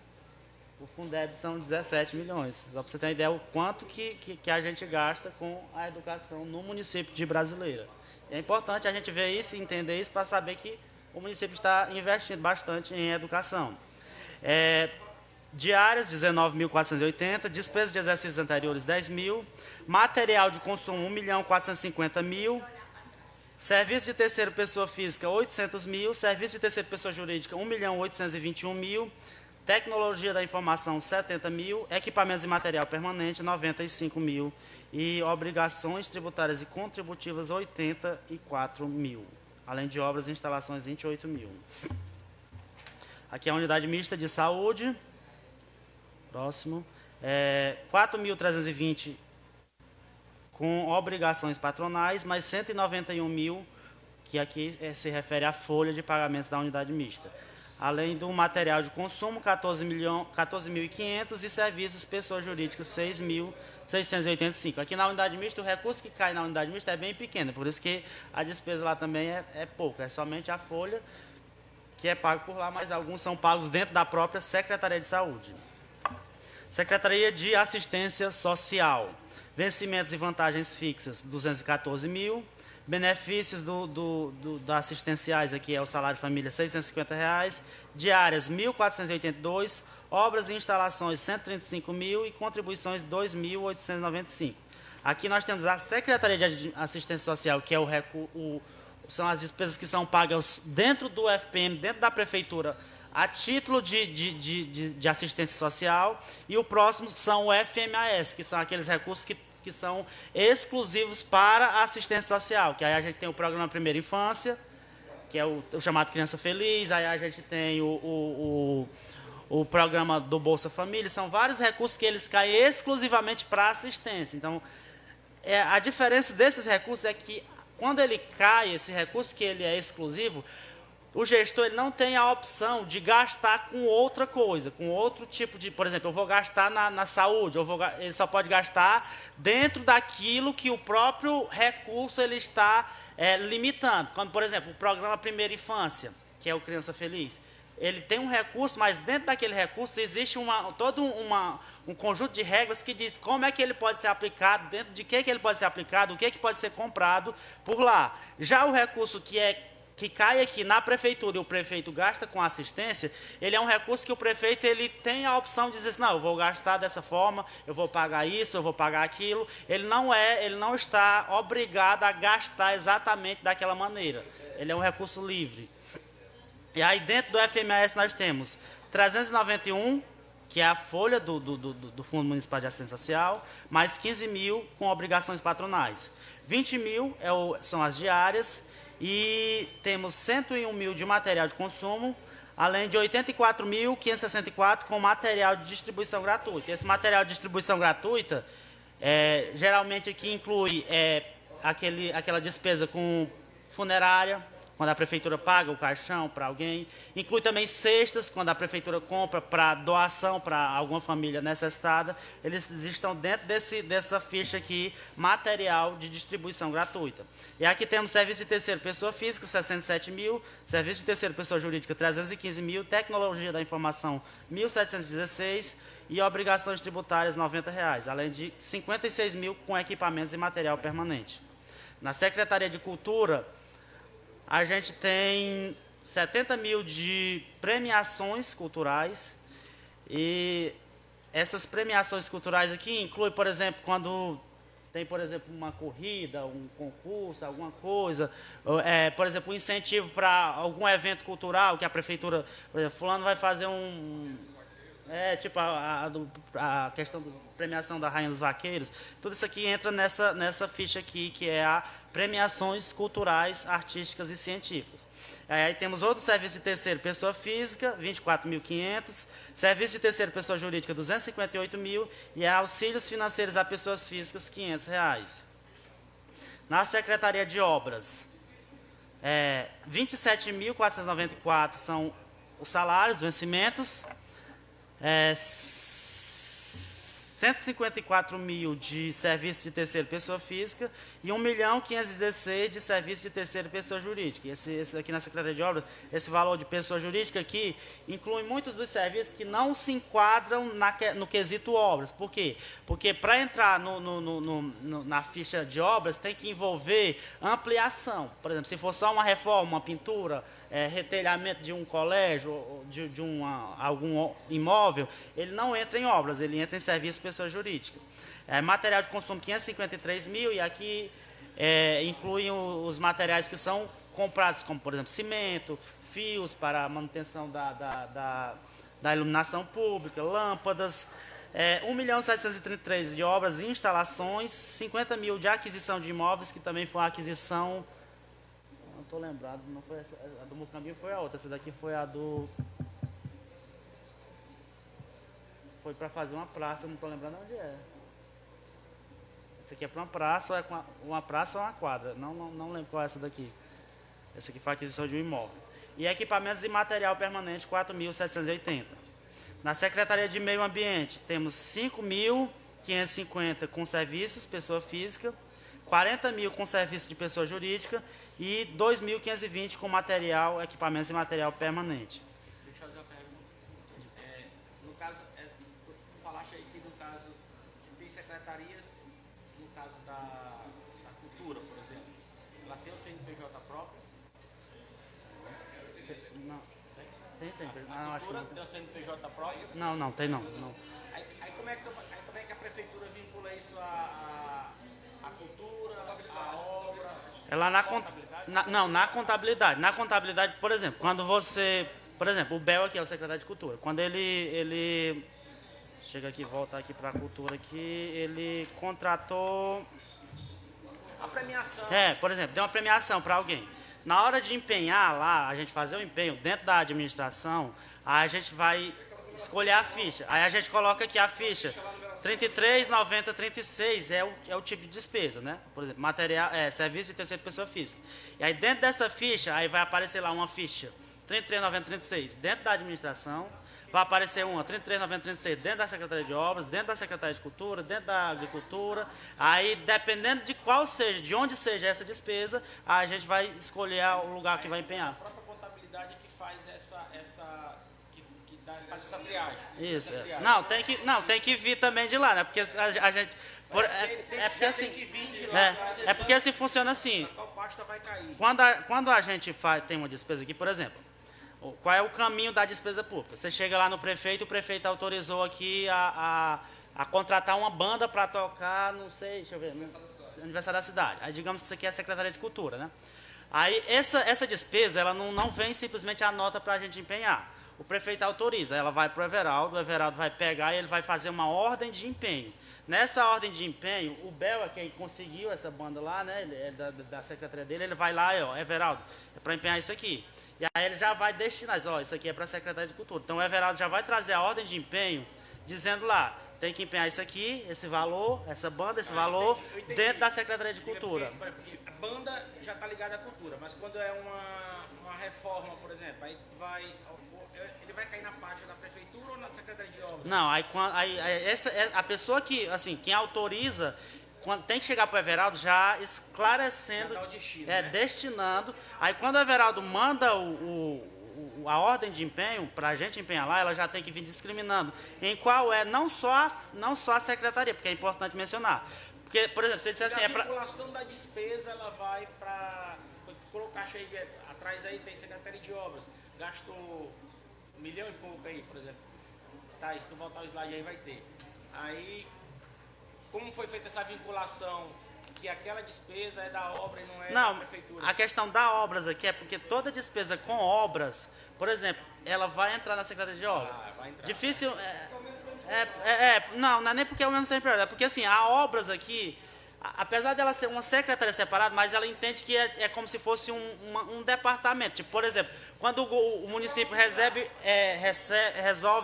O Fundeb são 17 milhões. Só para você ter uma ideia o quanto que a gente gasta com a educação no município de Brasileira. É importante a gente ver isso e entender isso para saber que o município está investindo bastante em educação. Diárias, 19.480, despesas de exercícios anteriores, 10.000, material de consumo, 1.450.000, serviço de terceira pessoa física, 800.000, serviço de terceira pessoa jurídica, 1.821.000, tecnologia da informação, 70 mil, equipamentos e material permanente, 95 mil, e obrigações tributárias e contributivas, 84 mil, além de obras e instalações, 28 mil. Aqui é a unidade mista de saúde, próximo, 4.320 com obrigações patronais, mais 191 mil, que aqui se refere à folha de pagamentos da unidade mista. Além do material de consumo, 14.500 e serviços, pessoas jurídicas, 6.685. Aqui na unidade mista, o recurso que cai na unidade mista é bem pequeno, por isso que a despesa lá também é pouca, é somente a folha que é pago por lá, mas alguns são pagos dentro da própria Secretaria de Saúde. Secretaria de Assistência Social. Vencimentos e vantagens fixas, 214 mil. Benefícios da assistenciais, aqui é o salário família, R$ 650. Diárias, 1.482. Obras e instalações, 135 mil. E contribuições, 2.895. Aqui nós temos a Secretaria de Assistência Social, que é são as despesas que são pagas dentro do FPM, dentro da Prefeitura, a título de assistência social. E o próximo são o FMAS, que são aqueles recursos que são exclusivos para a assistência social, que aí a gente tem o programa Primeira Infância, que é o chamado Criança Feliz, aí a gente tem o programa do Bolsa Família, são vários recursos que eles caem exclusivamente para assistência. Então, a diferença desses recursos é que, quando ele cai, esse recurso que ele é exclusivo, o gestor ele não tem a opção de gastar com outra coisa, com outro tipo de... Por exemplo, eu vou gastar na saúde, ele só pode gastar dentro daquilo que o próprio recurso ele está limitando. Quando, por exemplo, o programa Primeira Infância, que é o Criança Feliz, ele tem um recurso, mas dentro daquele recurso existe todo um conjunto de regras que diz como é que ele pode ser aplicado, dentro de que ele pode ser aplicado, o que pode ser comprado por lá. Já o recurso que cai aqui na prefeitura e o prefeito gasta com assistência, ele é um recurso que o prefeito ele tem a opção de dizer assim, não, eu vou gastar dessa forma, eu vou pagar isso, eu vou pagar aquilo. Ele não está obrigado a gastar exatamente daquela maneira. Ele é um recurso livre. E aí dentro do FMAS nós temos 391, que é a folha do Fundo Municipal de Assistência Social, mais 15 mil com obrigações patronais. 20 mil são as diárias, e temos 101 mil de material de consumo, além de 84.564 com material de distribuição gratuita. Esse material de distribuição gratuita, geralmente aqui inclui aquela despesa com funerária, quando a prefeitura paga o caixão para alguém. Inclui também cestas, quando a prefeitura compra para doação para alguma família necessitada. Eles estão dentro dessa ficha aqui, material de distribuição gratuita. E aqui temos serviço de terceiro pessoa física, 67 mil, serviço de terceiro pessoa jurídica, 315 mil, tecnologia da informação, 1.716 e obrigações tributárias, R$ 90, além de 56 mil com equipamentos e material permanente. Na Secretaria de Cultura, a gente tem 70 mil de premiações culturais, e essas premiações culturais aqui incluem, por exemplo, quando tem, por exemplo, uma corrida, um concurso, alguma coisa, por exemplo, um incentivo para algum evento cultural que a prefeitura, por exemplo, fulano vai fazer tipo a questão da premiação da Rainha dos Vaqueiros, tudo isso aqui entra nessa ficha aqui, que é a premiações culturais, artísticas e científicas. Aí temos outro serviço de terceiro, pessoa física, 24.500, serviço de terceiro, pessoa jurídica, 258 mil, e auxílios financeiros a pessoas físicas, R$ 500. Na Secretaria de Obras, 27.494 são os salários, vencimentos, 154 mil de serviço de terceira pessoa física e 1.516 de serviço de terceira pessoa jurídica. Esse aqui na Secretaria de Obras, esse valor de pessoa jurídica aqui inclui muitos dos serviços que não se enquadram no quesito obras. Por quê? Porque para entrar na ficha de obras tem que envolver ampliação. Por exemplo, se for só uma reforma, uma pintura, retelhamento de um colégio, de algum imóvel, ele não entra em obras, ele entra em serviço pessoa jurídica. Material de consumo, 553 mil, e aqui incluem os materiais que são comprados, como, por exemplo, cimento, fios para a manutenção da da iluminação pública, lâmpadas, 1.733.000 de obras e instalações, 50 mil de aquisição de imóveis, que também foi uma aquisição, não estou lembrado, não foi essa, a do Mucambinho foi a outra, essa daqui foi a do... Foi para fazer uma praça, não estou lembrando onde é. Essa aqui é para uma praça, ou é uma praça ou uma quadra, não lembro qual é essa daqui. Essa aqui foi a aquisição de um imóvel. E equipamentos e material permanente, 4.780. Na Secretaria de Meio Ambiente, temos 5.550 com serviços, pessoa física, 40 mil com serviço de pessoa jurídica e 2.520 com material, equipamentos e material permanente. Deixa eu fazer uma pergunta. No caso, tu falaste aí que no caso tem secretarias, no caso da cultura, por exemplo, ela tem o CNPJ próprio? Não. Tem sempre. A cultura tem o CNPJ próprio? Não, tem não. Aí como é que a prefeitura vincula isso à cultura, à obra? É lá na contabilidade. Na contabilidade, por exemplo, quando você... Por exemplo, o Bel aqui é o secretário de Cultura. Quando ele chega aqui, volta aqui para a cultura aqui, ele contratou... A premiação. Por exemplo, deu uma premiação para alguém. Na hora de empenhar lá, a gente fazer o empenho dentro da administração, aí a gente vai escolher a ficha. Aí a gente coloca aqui a ficha 33, 90, 36 é o tipo de despesa, né? Por exemplo, material, serviço de terceira pessoa física. E aí dentro dessa ficha, aí vai aparecer lá uma ficha 33, 90, 36 dentro da administração, vai aparecer uma 33, 90, 36 dentro da Secretaria de Obras, dentro da Secretaria de Cultura, dentro da Agricultura. Aí, dependendo de qual seja, de onde seja essa despesa, a gente vai escolher o lugar que vai empenhar. A própria contabilidade que faz faz essa triagem. Isso. Essa triagem. Tem que vir também de lá, né? Porque a gente... porque assim... Tem que vir de lá. Porque assim funciona assim. Qual pasta vai cair? Quando a gente tem uma despesa aqui, por exemplo, qual é o caminho da despesa pública? Você chega lá no prefeito, o prefeito autorizou aqui a contratar uma banda para tocar, não sei, deixa eu ver, no aniversário da cidade. Aí digamos que isso aqui é a Secretaria de Cultura, né? Aí essa despesa, ela não vem simplesmente a nota para a gente empenhar. O prefeito autoriza, ela vai para o Everaldo vai pegar e ele vai fazer uma ordem de empenho. Nessa ordem de empenho, o Bel é quem conseguiu essa banda lá, né? Ele é da secretaria dele, ele vai lá, Everaldo, é para empenhar isso aqui. E aí ele já vai destinar, isso aqui é para a Secretaria de Cultura. Então o Everaldo já vai trazer a ordem de empenho, dizendo lá, tem que empenhar isso aqui, esse valor, essa banda, esse valor, eu entendi. Dentro da Secretaria de Cultura. Porque a banda já está ligada à cultura, mas quando é uma reforma, por exemplo, aí ele vai cair na parte da prefeitura ou na Secretaria de Obras? Não, a pessoa que, assim, quem autoriza... tem que chegar para o Everaldo já esclarecendo, já dá o destino, né? Destinando. Aí quando o Everaldo manda a ordem de empenho para a gente empenhar lá, ela já tem que vir discriminando em qual é não só a secretaria, porque é importante mencionar. Porque, por exemplo, você disser assim... A vinculação da despesa, ela vai para... Colocar aí, atrás aí tem Secretaria de Obras, gastou 1 milhão e pouco aí, por exemplo. Tá, se tu voltar o slide aí vai ter. Aí... Como foi feita essa vinculação, que aquela despesa é da obra e não é da prefeitura? A questão da obras aqui é porque toda despesa com obras, por exemplo, ela vai entrar na Secretaria de Obras. Vai entrar. Difícil... não é nem porque é o mesmo sempre, é porque assim, há obras aqui, apesar dela ser uma secretaria separada, mas ela entende que é como se fosse um departamento. Tipo, por exemplo, quando o município resolve,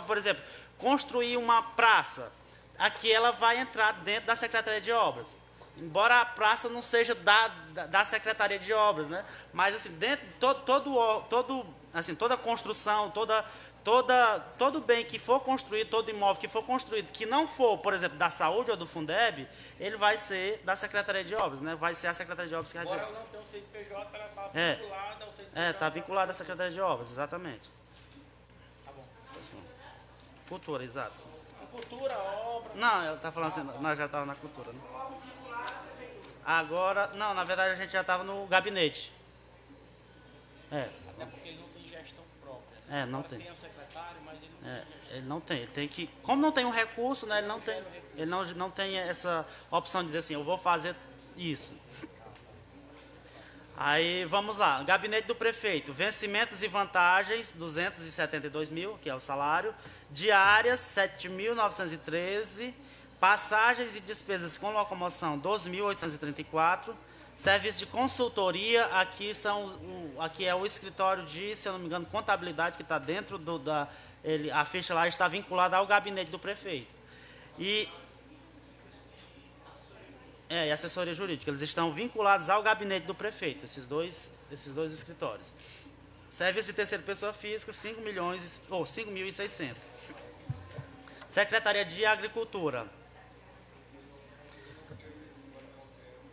por exemplo, construir uma praça, aqui ela vai entrar dentro da Secretaria de Obras. Embora a praça não seja da Secretaria de Obras, né? Mas assim, dentro toda construção, todo bem que for construído, todo imóvel que for construído, que não for, por exemplo, da Saúde ou do Fundeb, ele vai ser da Secretaria de Obras, né? Vai ser a Secretaria de Obras que Agora ela não tem um CNPJ, ela está vinculada ao CNPJ. Está vinculada à Secretaria de Obras, exatamente. Tá bom. Cultura, exato. Cultura, obra... Não, ela está falando assim, nós já estávamos na cultura, né? Agora, não, na verdade a gente já estava no gabinete. Até porque ele não tem gestão própria. Não Agora tem. Tem o secretário, mas ele não tem gestão. Ele não tem, ele tem que... Como não tem um recurso, né, ele não tem essa opção de dizer assim, eu vou fazer isso. Aí, vamos lá. Gabinete do prefeito. Vencimentos e vantagens, 272 mil, que é o salário. Diárias, 7.913. Passagens e despesas com locomoção, 12.834. Serviço de consultoria, aqui é o escritório de, se eu não me engano, contabilidade, que está dentro a ficha lá está vinculada ao gabinete do prefeito. E assessoria jurídica, eles estão vinculados ao gabinete do prefeito, esses dois escritórios. Serviço de terceira pessoa física, 5.600. Secretaria de Agricultura.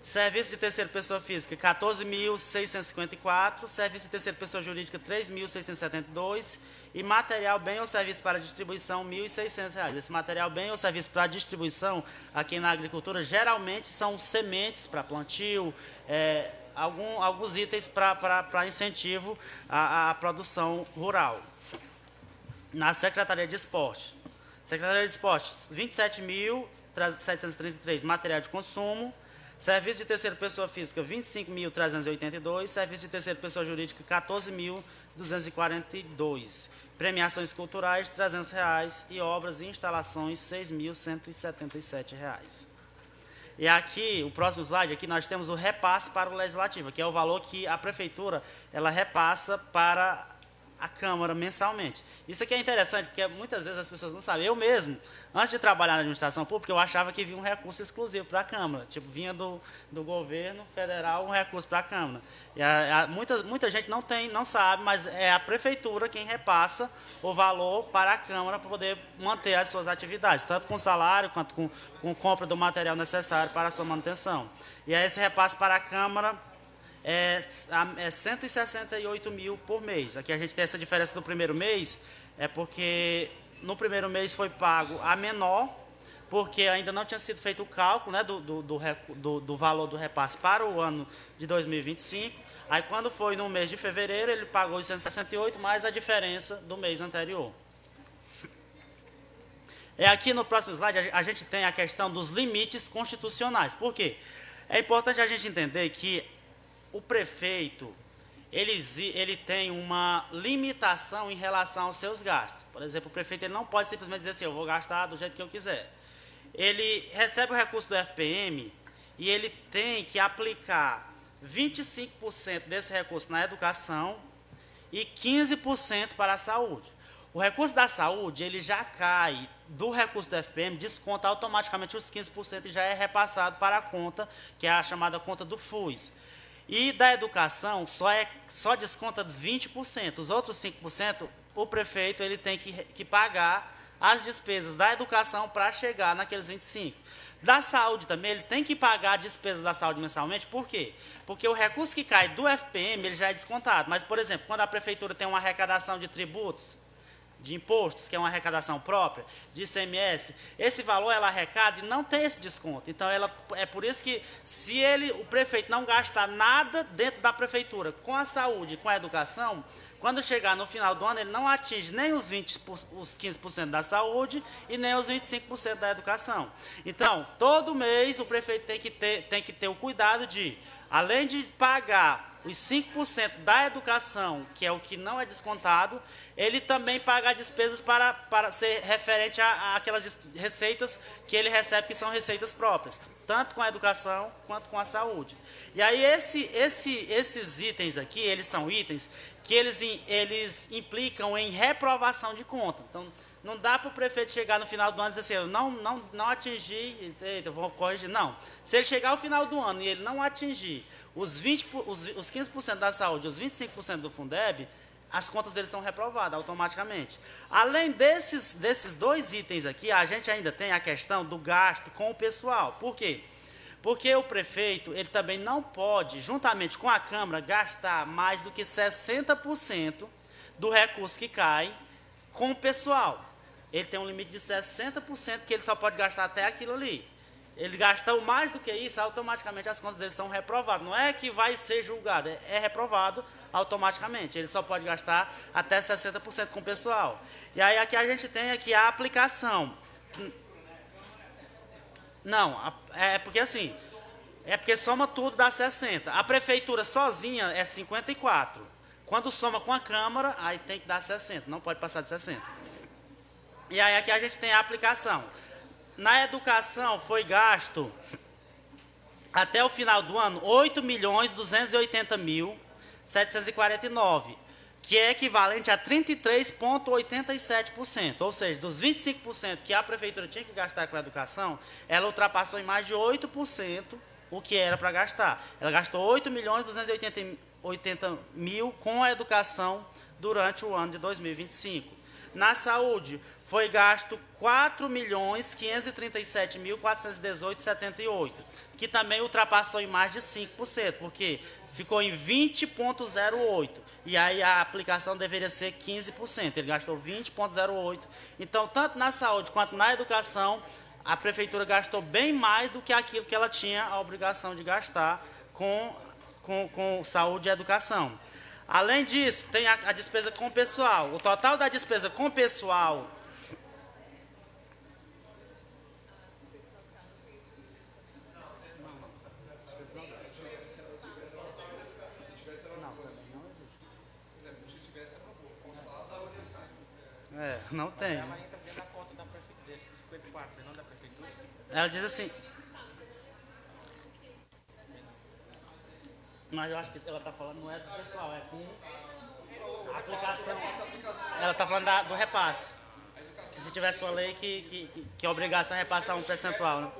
Serviço de terceira pessoa física, 14.654. Serviço de terceira pessoa jurídica, 3.672. E material, bem ou serviço para distribuição, R$ 1.600. Esse material, bem ou serviço para distribuição, aqui na agricultura, geralmente são sementes para plantio, alguns itens para incentivo à produção rural. Na Secretaria de Esporte. Secretaria de Esportes, 27.733, material de consumo. Serviço de terceira pessoa física, 25.382. Serviço de terceira pessoa jurídica, 14.242. Premiações culturais, R$ 300. E obras e instalações, R$ 6.177. E aqui, o próximo slide, aqui nós temos o repasse para o Legislativo, que é o valor que a Prefeitura ela repassa para a Câmara mensalmente. Isso aqui é interessante, porque muitas vezes as pessoas não sabem. Eu mesmo, antes de trabalhar na administração pública, eu achava que vinha um recurso exclusivo para a Câmara. Tipo, vinha do governo federal um recurso para a Câmara. E muita gente não sabe, mas é a Prefeitura quem repassa o valor para a Câmara para poder manter as suas atividades, tanto com salário, quanto com compra do material necessário para a sua manutenção. E aí esse repasse para a Câmara é 168 mil por mês. Aqui a gente tem essa diferença do primeiro mês, porque no primeiro mês foi pago a menor, porque ainda não tinha sido feito o cálculo, né, do valor do repasse para o ano de 2025. Aí quando foi no mês de fevereiro, ele pagou os 168, mais a diferença do mês anterior. Aqui no próximo slide a gente tem a questão dos limites constitucionais. Por quê? É importante a gente entender que o prefeito, ele tem uma limitação em relação aos seus gastos. Por exemplo, o prefeito ele não pode simplesmente dizer assim, eu vou gastar do jeito que eu quiser. Ele recebe o recurso do FPM e ele tem que aplicar 25% desse recurso na educação e 15% para a saúde. O recurso da saúde, ele já cai do recurso do FPM, desconta automaticamente os 15% e já é repassado para a conta, que é a chamada conta do FUS. E da educação, só desconta 20%. Os outros 5%, o prefeito ele tem que pagar as despesas da educação para chegar naqueles 25%. Da saúde também, ele tem que pagar as despesas da saúde mensalmente. Por quê? Porque o recurso que cai do FPM ele já é descontado. Mas, por exemplo, quando a prefeitura tem uma arrecadação de tributos, de impostos, que é uma arrecadação própria, de ICMS, esse valor ela arrecada e não tem esse desconto. Então, é por isso que, se o prefeito não gastar nada dentro da prefeitura com a saúde e com a educação, quando chegar no final do ano, ele não atinge nem os 15% da saúde e nem os 25% da educação. Então, todo mês o prefeito tem que ter o cuidado de, além de pagar os 5% da educação, que é o que não é descontado, ele também paga despesas para ser referente àquelas receitas que ele recebe, que são receitas próprias, tanto com a educação quanto com a saúde. E aí esses itens aqui, eles são itens que eles implicam em reprovação de conta. Então, não dá para o prefeito chegar no final do ano e dizer assim, eu não atingi, eita, eu vou corrigir. Não. Se ele chegar ao final do ano e ele não atingir os 15% da saúde, os 25% do Fundeb, as contas dele são reprovadas automaticamente. Além desses dois itens aqui, a gente ainda tem a questão do gasto com o pessoal. Por quê? Porque o prefeito ele também não pode, juntamente com a Câmara, gastar mais do que 60% do recurso que cai com o pessoal. Ele tem um limite de 60% que ele só pode gastar até aquilo ali. Ele gastou mais do que isso, automaticamente as contas dele são reprovadas. Não é que vai ser julgado, é reprovado automaticamente. Ele só pode gastar até 60% com o pessoal. E aí aqui a gente tem aqui a aplicação. Não, é porque assim, É porque soma tudo dá 60. A prefeitura sozinha é 54. Quando soma com a Câmara, aí tem que dar 60, não pode passar de 60. E aí aqui a gente tem a aplicação. Na educação foi gasto, até o final do ano, 8.280.749, que é equivalente a 33,87%. Ou seja, dos 25% que a prefeitura tinha que gastar com a educação, ela ultrapassou em mais de 8% o que era para gastar. Ela gastou 8.280.000 com a educação durante o ano de 2025. Na saúde, foi gasto 4.537.418,78, que também ultrapassou em mais de 5%, porque ficou em 20,08%. E aí a aplicação deveria ser 15%. Ele gastou 20,08%. Então, tanto na saúde quanto na educação, a prefeitura gastou bem mais do que aquilo que ela tinha a obrigação de gastar com saúde e educação. Além disso, tem a despesa com pessoal. O total da despesa com pessoal... não tem. Ela entra dentro da conta da prefeitura, desses 54, não da prefeitura. Ela diz assim... Mas eu acho que ela está falando não é do pessoal, é com a aplicação. Ela está falando do repasse. Que se tivesse uma lei que obrigasse a repassar um percentual, né?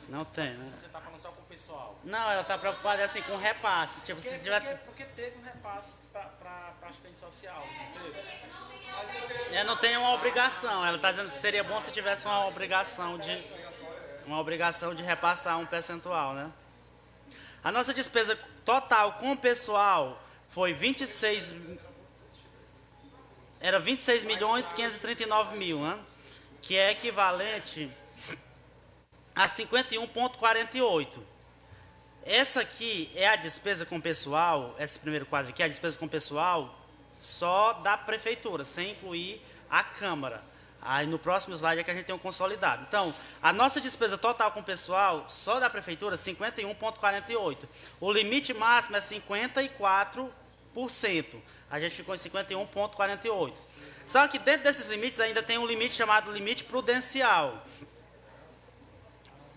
Não tem, né? Você está falando só com o pessoal. Não, ela está preocupada assim, com repasse. Tipo, se tivesse... Porque teve um repasse para assistente social. Não tem uma obrigação. Ela está dizendo que seria bom se tivesse uma obrigação de repassar um percentual, né? A nossa despesa total com o pessoal foi 26.539.000, né? Que é equivalente a 51,48. Essa aqui é a despesa com pessoal, esse primeiro quadro aqui é a despesa com pessoal só da prefeitura, sem incluir a Câmara. Aí no próximo slide é que a gente tem um consolidado. Então, a nossa despesa total com pessoal, só da prefeitura, 51,48. O limite máximo é 54%. A gente ficou em 51,48. Só que dentro desses limites ainda tem um limite chamado limite prudencial,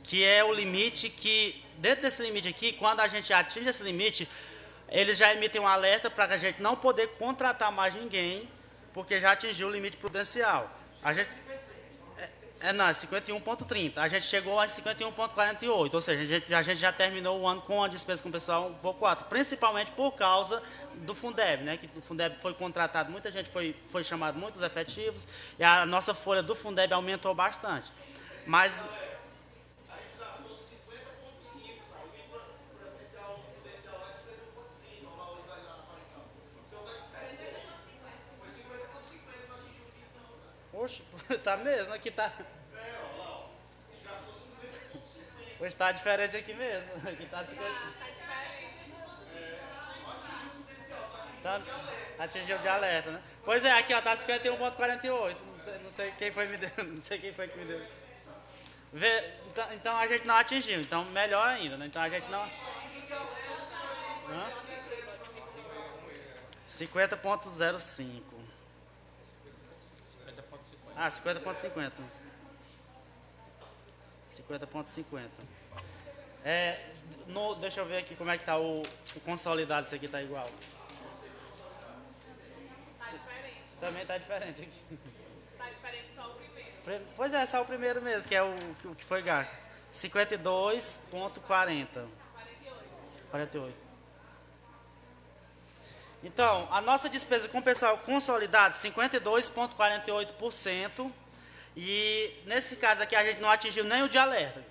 que é o limite que, dentro desse limite aqui, quando a gente atinge esse limite, eles já emitem um alerta para a gente não poder contratar mais ninguém, porque já atingiu o limite prudencial. A gente... não, é 51,30. A gente chegou a 51,48, ou seja, a gente já terminou o ano com a despesa com o pessoal um pouco alta, principalmente por causa do Fundeb, né? Que o Fundeb foi contratado, muita gente foi chamado, muitos efetivos, e a nossa folha do Fundeb aumentou bastante. Mas... Oxe, tá mesmo, aqui tá... Pois tá diferente aqui mesmo, aqui tá... Atingiu de alerta, né? Pois é, aqui ó, tá 51,48, não sei quem foi que me deu. Então a gente não atingiu, então melhor ainda, né? Então a gente não... 50,05. 50,50. 50,50. Deixa eu ver aqui como é que está o consolidado, isso aqui está igual. Está diferente. Também está diferente aqui. Está diferente só o primeiro. Pois é, só o primeiro mesmo, que é o que foi gasto. 52,40. 48. Então, a nossa despesa com pessoal consolidado, 52,48%. E, nesse caso aqui, a gente não atingiu nem o de alerta.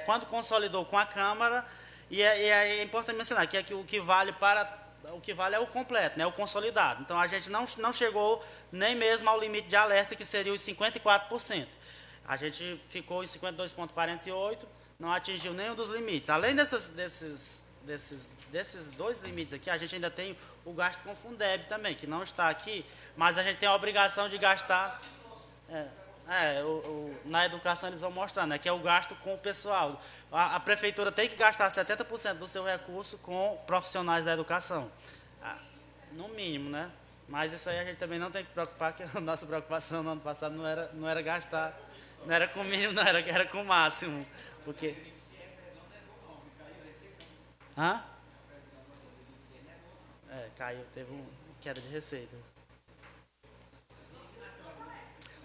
Quando consolidou com a Câmara, e é importante mencionar que aqui o que vale é o completo, né, o consolidado. Então, a gente não chegou nem mesmo ao limite de alerta, que seria os 54%. A gente ficou em 52,48%, não atingiu nenhum dos limites. Além desses desses dois limites aqui, a gente ainda tem o gasto com Fundeb também, que não está aqui, mas a gente tem a obrigação de gastar... na educação eles vão mostrar, né, que é o gasto com o pessoal. A prefeitura tem que gastar 70% do seu recurso com profissionais da educação. No mínimo, né? Mas isso aí a gente também não tem que preocupar, que a nossa preocupação no ano passado não era gastar, não era com o mínimo, não era com o máximo. Porque... Hã? Caiu, teve uma queda de receita.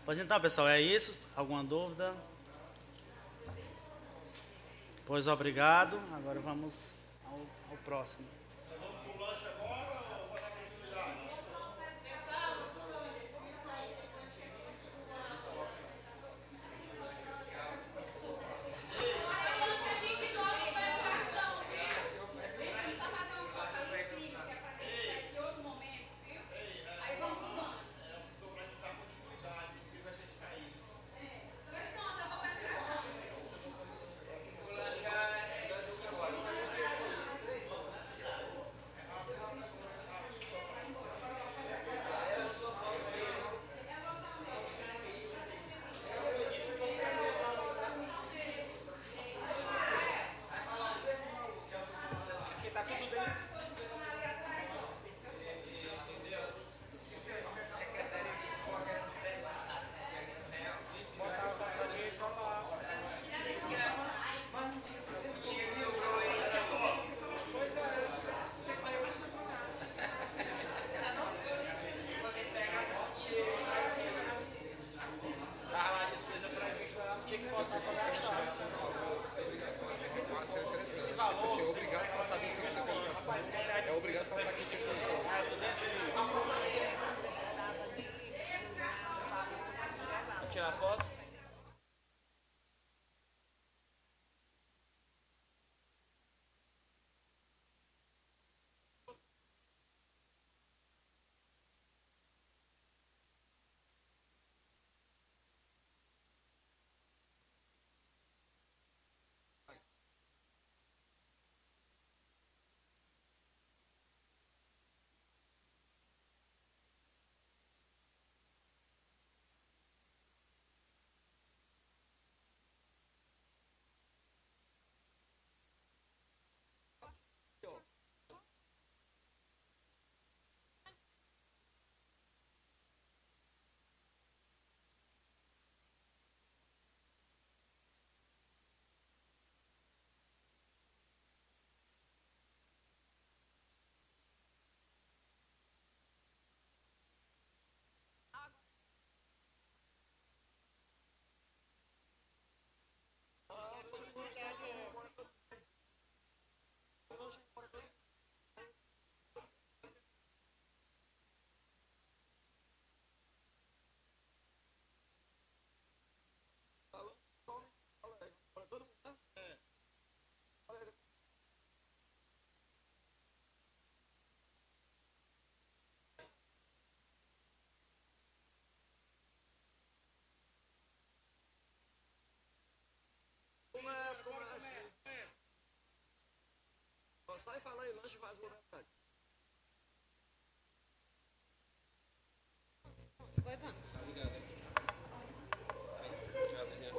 Pois então, pessoal, é isso. Alguma dúvida? Pois obrigado. Agora vamos ao próximo. Vamos para o lanche agora ou para dar continuidade? Tirar foto. Começa. Só falar em lanche faz vontade.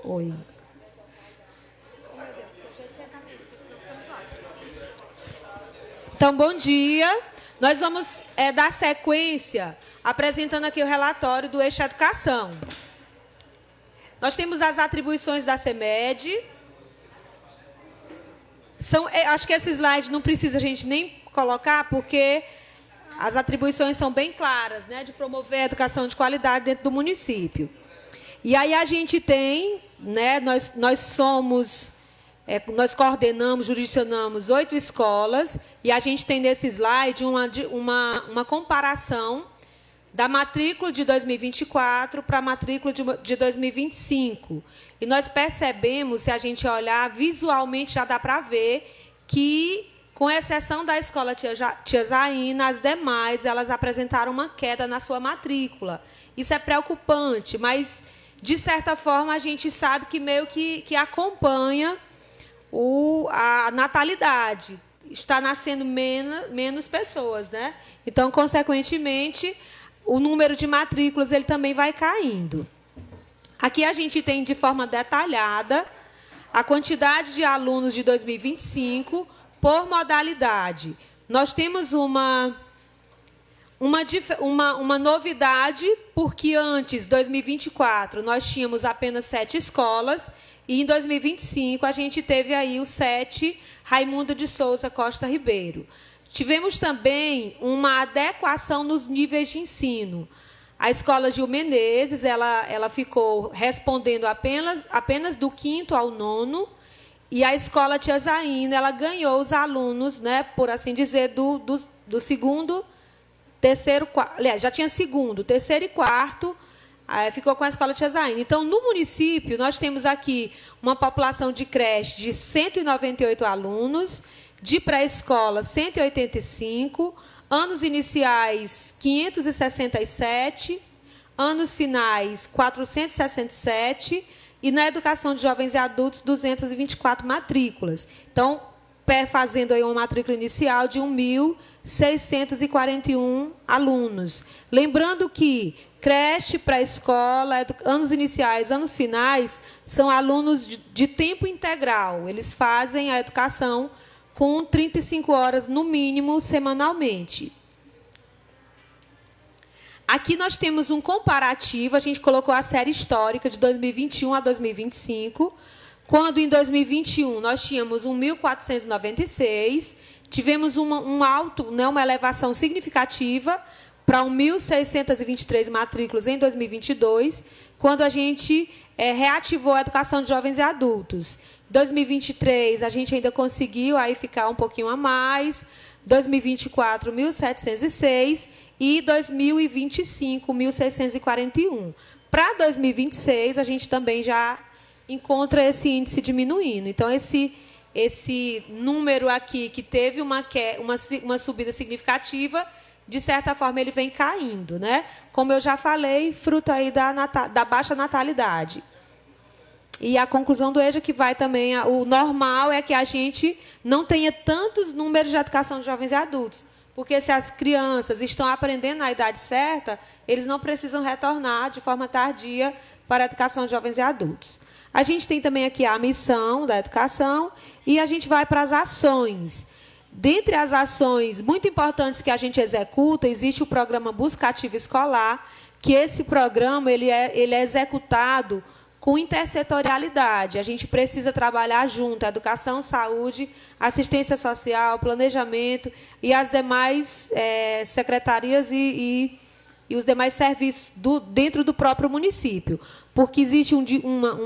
Oi. Então, bom dia. Nós vamos dar sequência apresentando aqui o relatório do Eixo Educação. Nós temos as atribuições da CEMED. Acho que esse slide não precisa a gente nem colocar, porque as atribuições são bem claras, né, de promover a educação de qualidade dentro do município. E aí a gente tem, né, nós coordenamos, jurisdicionamos 8 escolas, e a gente tem nesse slide uma comparação da matrícula de 2024 para a matrícula de 2025. E nós percebemos, se a gente olhar visualmente, já dá para ver que, com exceção da escola Tia Zaina, as demais elas apresentaram uma queda na sua matrícula. Isso é preocupante, mas, de certa forma, a gente sabe que meio que acompanha a natalidade. está nascendo menos pessoas, né? Então, consequentemente, o número de matrículas ele também vai caindo. Aqui a gente tem de forma detalhada a quantidade de alunos de 2025 por modalidade. Nós temos uma novidade, porque antes, 2024, nós tínhamos apenas 7 escolas, e em 2025 a gente teve aí o 7 Raimundo de Souza Costa Ribeiro. Tivemos também uma adequação nos níveis de ensino. A escola Gil Menezes, ela ficou respondendo apenas do 5º ao 9º, e a escola Tia Zaina, ela ganhou os alunos, né, por assim dizer, do 2º, 3º, 4º, aliás, já tinha 2º, 3º e 4º, ficou com a escola Tia Zaina. Então, no município, nós temos aqui uma população de creche de 198 alunos, de pré-escola 185, anos iniciais 567, anos finais 467 e na educação de jovens e adultos 224 matrículas. Então, fazendo aí uma matrícula inicial de 1.641 alunos. Lembrando que creche, pré-escola, anos iniciais, anos finais, são alunos de tempo integral. Eles fazem a educação com 35 horas, no mínimo, semanalmente. Aqui nós temos um comparativo, a gente colocou a série histórica de 2021 a 2025, quando em 2021 nós tínhamos 1.496, tivemos uma elevação significativa para 1.623 matrículas em 2022, quando a gente reativou a educação de jovens e adultos. 2023, a gente ainda conseguiu aí ficar um pouquinho a mais, 2024, 1.706 e 2025, 1.641. Para 2026, a gente também já encontra esse índice diminuindo. Então, esse número aqui, que teve uma subida significativa, de certa forma, ele vem caindo, né? Como eu já falei, fruto aí da baixa natalidade. E a conclusão do EJA que vai também, o normal é que a gente não tenha tantos números de educação de jovens e adultos, porque se as crianças estão aprendendo na idade certa, eles não precisam retornar de forma tardia para a educação de jovens e adultos. A gente tem também aqui a missão da educação e a gente vai para as ações. Dentre as ações muito importantes que a gente executa, existe o programa Busca Ativa Escolar, que esse programa ele é executado com intersetorialidade. A gente precisa trabalhar junto, a educação, saúde, assistência social, planejamento e as demais secretarias e os demais serviços dentro do próprio município. Porque existe uma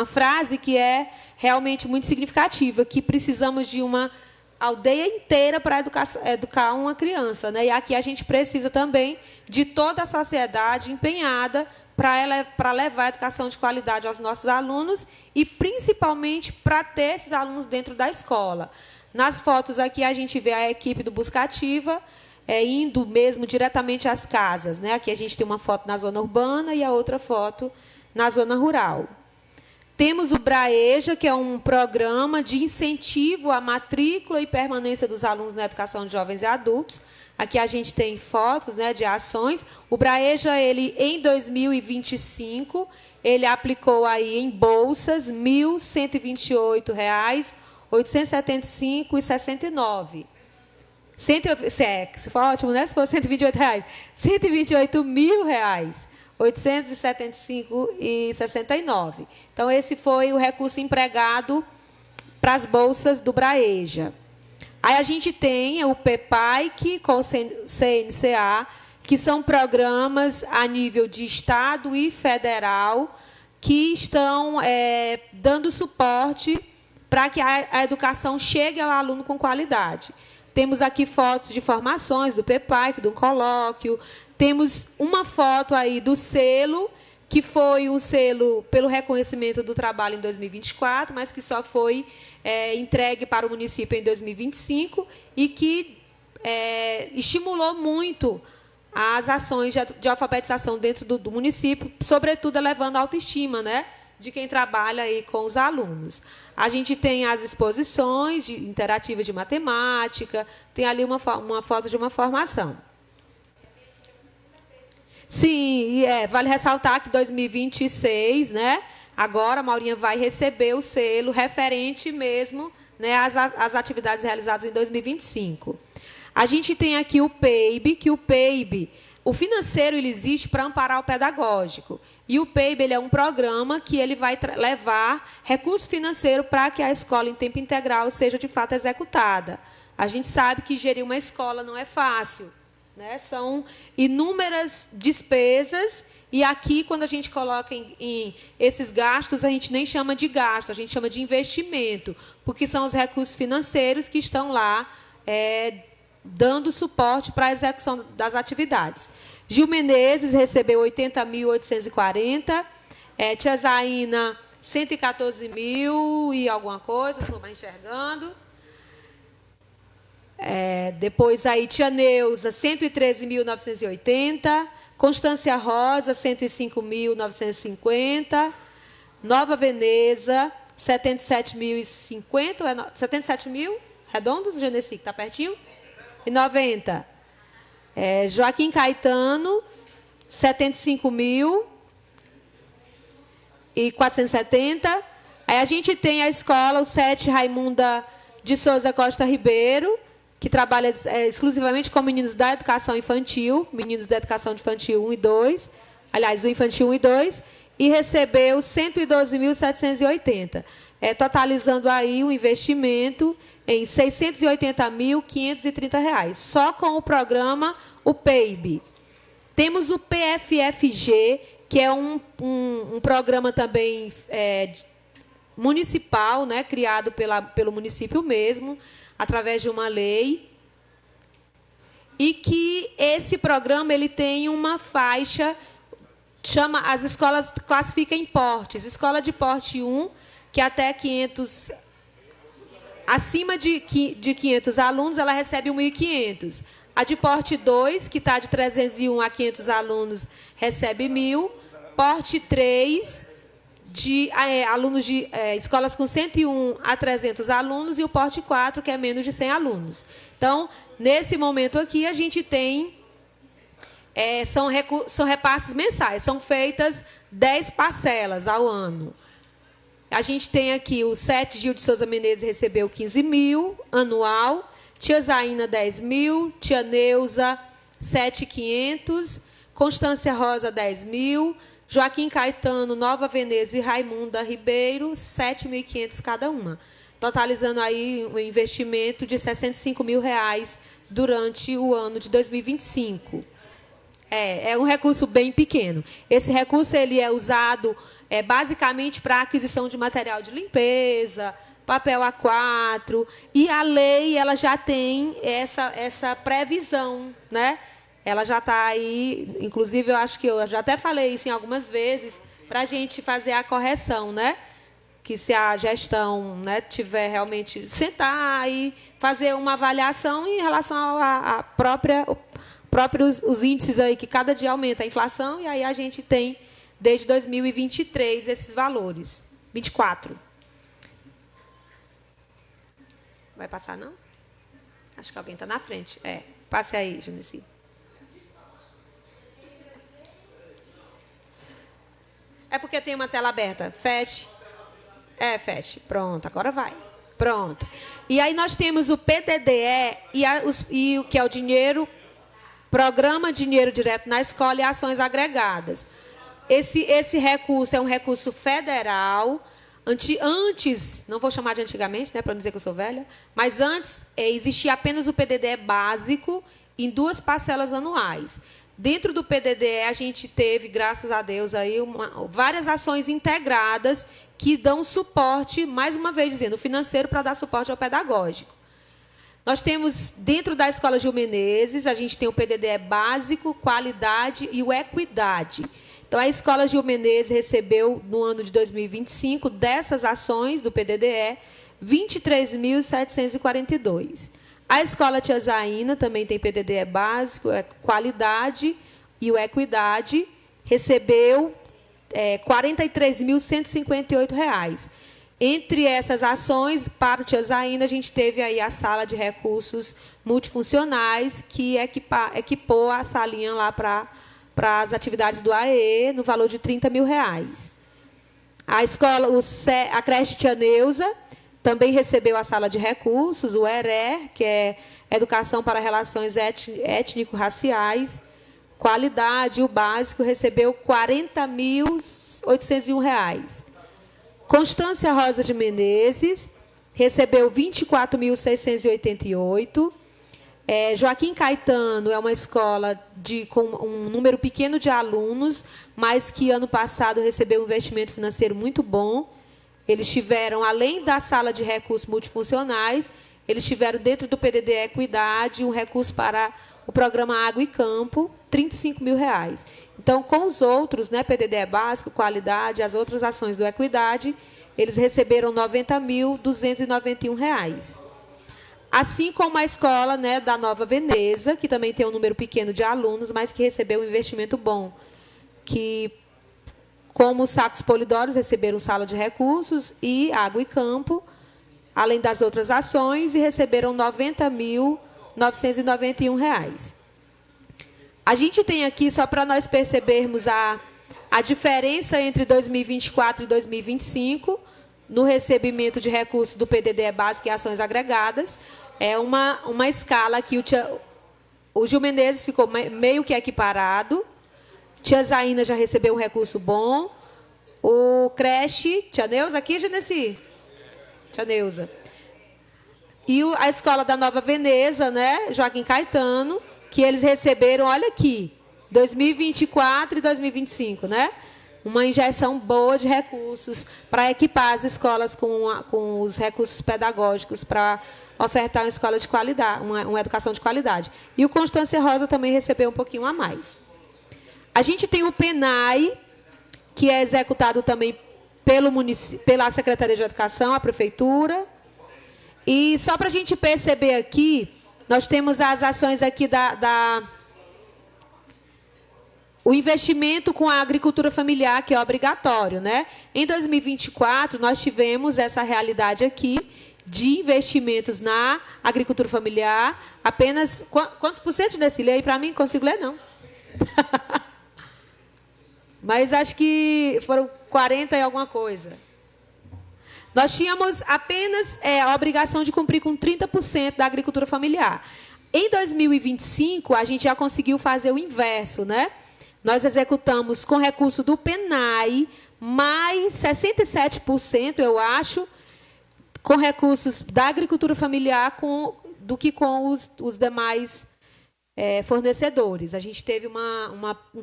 frase que é realmente muito significativa, que precisamos de uma aldeia inteira para educar uma criança, né? E aqui a gente precisa também de toda a sociedade empenhada para levar a educação de qualidade aos nossos alunos e, principalmente, para ter esses alunos dentro da escola. Nas fotos aqui, a gente vê a equipe do Busca Ativa indo mesmo diretamente às casas, né? Aqui a gente tem uma foto na zona urbana e a outra foto na zona rural. Temos o BRAEJA, que é um programa de incentivo à matrícula e permanência dos alunos na educação de jovens e adultos. Aqui a gente tem fotos, né, de ações. O BRAEJA, ele, em 2025, ele aplicou aí em bolsas R$ 1.128,875,69. Se for ótimo, né? Se for R$ 128,00. R$ 128.875,69. Então, esse foi o recurso empregado para as bolsas do BRAEJA. Aí a gente tem o PEPAIC com o CNCA, que são programas a nível de Estado e federal que estão dando suporte para que a educação chegue ao aluno com qualidade. Temos aqui fotos de formações do PEPAIC, do colóquio. Temos uma foto aí do selo, que foi um selo pelo reconhecimento do trabalho em 2024, mas que só foi entregue para o município em 2025 e que estimulou muito as ações de alfabetização dentro do município, sobretudo elevando a autoestima, né, de quem trabalha aí com os alunos. A gente tem as exposições interativas de matemática, tem ali uma foto de uma formação. Sim, vale ressaltar que 2026, né, agora a Maurinha vai receber o selo referente mesmo, né, às atividades realizadas em 2025. A gente tem aqui o PEIB, o financeiro ele existe para amparar o pedagógico. E o PEIB ele é um programa que ele vai levar recurso financeiro para que a escola em tempo integral seja de fato executada. A gente sabe que gerir uma escola não é fácil, né? São inúmeras despesas e aqui, quando a gente coloca em esses gastos, a gente nem chama de gasto, a gente chama de investimento, porque são os recursos financeiros que estão lá dando suporte para a execução das atividades. Gil Menezes recebeu 80.840, Tia Zaina, 114 mil e alguma coisa, não estou mais enxergando. Depois aí, Tia Neuza, 113.980, Constância Rosa, 105.950, Nova Veneza, 77.050, 77 mil, redondos, Genesi, que está pertinho? E 90. Joaquim Caetano, 75 mil e 470. Aí a gente tem a escola, o 7 Raimunda de Souza Costa Ribeiro, que trabalha exclusivamente com meninos da educação infantil, meninos da educação infantil 1 e 2, aliás, o infantil 1 e 2, e recebeu 112.780, totalizando aí um investimento em R$ 680.530, só com o programa, o PEIB. Temos o PFFG, que é um programa também municipal, né, criado pelo município mesmo, através de uma lei, e que esse programa ele tem uma faixa, as escolas classificam em portes. Escola de porte 1, que até 500... Acima de 500 alunos, ela recebe 1.500. A de porte 2, que está de 301 a 500 alunos, recebe 1.000. Porte 3, alunos de escolas com 101 a 300 alunos. E o porte 4, que é menos de 100 alunos. Então, nesse momento aqui, a gente tem... são repasses mensais. São feitas 10 parcelas ao ano. A gente tem aqui o 7 Gil de Souza Menezes recebeu 15 mil anual, Tia Zaina 10 mil, Tia Neuza 7.500, Constância Rosa 10 mil, Joaquim Caetano, Nova Veneza e Raimunda Ribeiro 7.500 cada uma, totalizando aí um investimento de R$ 65 mil durante o ano de 2025. É um recurso bem pequeno. Esse recurso ele é usado basicamente para aquisição de material de limpeza, papel A4, e a lei ela já tem essa previsão, né? Ela já está aí, inclusive eu acho que eu já até falei isso em algumas vezes, para a gente fazer a correção, né? Que se a gestão, né, tiver realmente sentar e fazer uma avaliação em relação à próprios os índices aí que cada dia aumenta a inflação, e aí a gente tem desde 2023 esses valores. 24. Vai passar, não? Acho que alguém está na frente. Passe aí, Genesi. É porque tem uma tela aberta. Feche. Feche. Pronto, agora vai. Pronto. E aí nós temos o PDDE e o que é o dinheiro, Programa Dinheiro Direto na Escola e Ações Agregadas. Esse recurso é um recurso federal. Antes, não vou chamar de antigamente, né, para não dizer que eu sou velha, mas antes existia apenas o PDDE básico em 2 parcelas anuais. Dentro do PDDE, a gente teve, graças a Deus, aí várias ações integradas que dão suporte, mais uma vez dizendo, financeiro para dar suporte ao pedagógico. Nós temos, dentro da Escola Gil Menezes, a gente tem o PDDE básico, qualidade e o equidade. Então, a Escola Gil Menezes recebeu, no ano de 2025, dessas ações do PDDE, 23.742. A Escola Tia Zaina também tem PDDE básico, qualidade e o equidade, recebeu R$ 43.158. Entre essas ações, para o Tia Zaina, a gente teve aí a sala de recursos multifuncionais, que equipou a salinha lá para as atividades do AE, no valor de R$ 30 mil. A escola, a creche Tia Neuza, também recebeu a sala de recursos, o ERE, que é Educação para Relações Étnico-Raciais, qualidade, o básico, recebeu R$ 40.801. Constância Rosa de Menezes recebeu R$ 24.688. Joaquim Caetano é uma escola com um número pequeno de alunos, mas que ano passado recebeu um investimento financeiro muito bom. Eles tiveram, além da sala de recursos multifuncionais, eles tiveram dentro do PDD Equidade um recurso para o programa Água e Campo, R$ 35 mil. Então, com os outros, né, PDD básico, qualidade, as outras ações do Equidade, eles receberam R$ 90.291. Assim como a escola, né, da Nova Veneza, que também tem um número pequeno de alunos, mas que recebeu um investimento bom, que, como os sacos polidoros, receberam sala de recursos e Água e Campo, além das outras ações, e receberam R$ 90.991. A gente tem aqui, só para nós percebermos a diferença entre 2024 e 2025, no recebimento de recursos do PDD básico e ações agregadas, é uma escala que o Gil Menezes ficou meio que equiparado, Tia Zaina já recebeu um recurso bom, o creche, Tia Neuza, aqui, Genesi? Tia Neuza. E a escola da Nova Veneza, né, Joaquim Caetano, que eles receberam, olha aqui, 2024 e 2025, né? Uma injeção boa de recursos para equipar as escolas com os recursos pedagógicos para ofertar uma escola de qualidade, uma educação de qualidade. E o Constância Rosa também recebeu um pouquinho a mais. A gente tem o PENAI, que é executado também pela Secretaria de Educação, a Prefeitura. E só para a gente perceber aqui, nós temos as ações aqui o investimento com a agricultura familiar, que é obrigatório, né? Em 2024, nós tivemos essa realidade aqui de investimentos na agricultura familiar. Apenas... Quantos por cento desse? Lê aí para mim, não consigo ler, não. Mas acho que foram 40 e alguma coisa. Nós tínhamos apenas a obrigação de cumprir com 30% da agricultura familiar. Em 2025, a gente já conseguiu fazer o inverso, né? Nós executamos com recurso do PENAI, mais 67%, eu acho, com recursos da agricultura familiar do que com os demais fornecedores. A gente teve um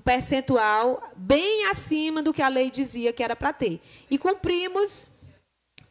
percentual bem acima do que a lei dizia que era para ter. E cumprimos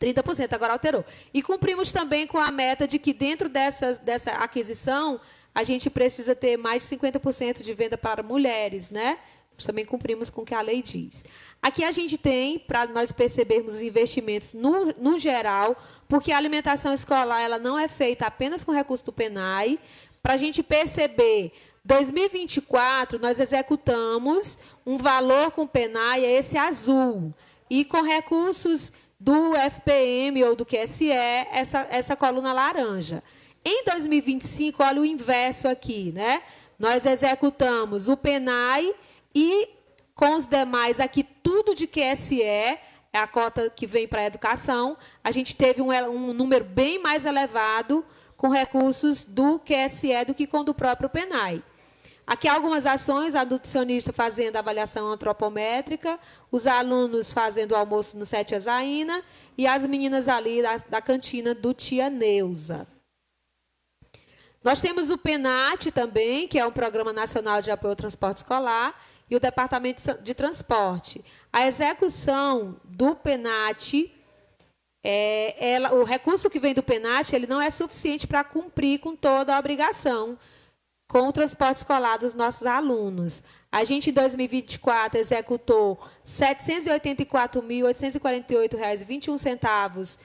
30%, agora alterou. E cumprimos também com a meta de que dentro dessa aquisição a gente precisa ter mais de 50% de venda para mulheres, né? Nós também cumprimos com o que a lei diz. Aqui a gente tem, para nós percebermos os investimentos no geral, porque a alimentação escolar ela não é feita apenas com recurso do PENAI. Para a gente perceber, 2024, nós executamos um valor com o PENAI, é esse azul, e com recursos do FPM ou do QSE, essa coluna laranja. Em 2025, olha o inverso aqui, né? Nós executamos o PENAI e, com os demais aqui, tudo de QSE, é a cota que vem para a educação, a gente teve um número bem mais elevado com recursos do QSE do que com o do próprio PENAI. Aqui algumas ações, a nutricionista fazendo avaliação antropométrica, os alunos fazendo o almoço no Sete Zaina e as meninas ali da cantina do Tia Neuza. Nós temos o PENAT também, que é um Programa Nacional de Apoio ao Transporte Escolar, e o Departamento de Transporte. A execução do PENAT, o recurso que vem do PENAT, ele não é suficiente para cumprir com toda a obrigação com o transporte escolar dos nossos alunos. A gente, em 2024, executou R$ 784.848,21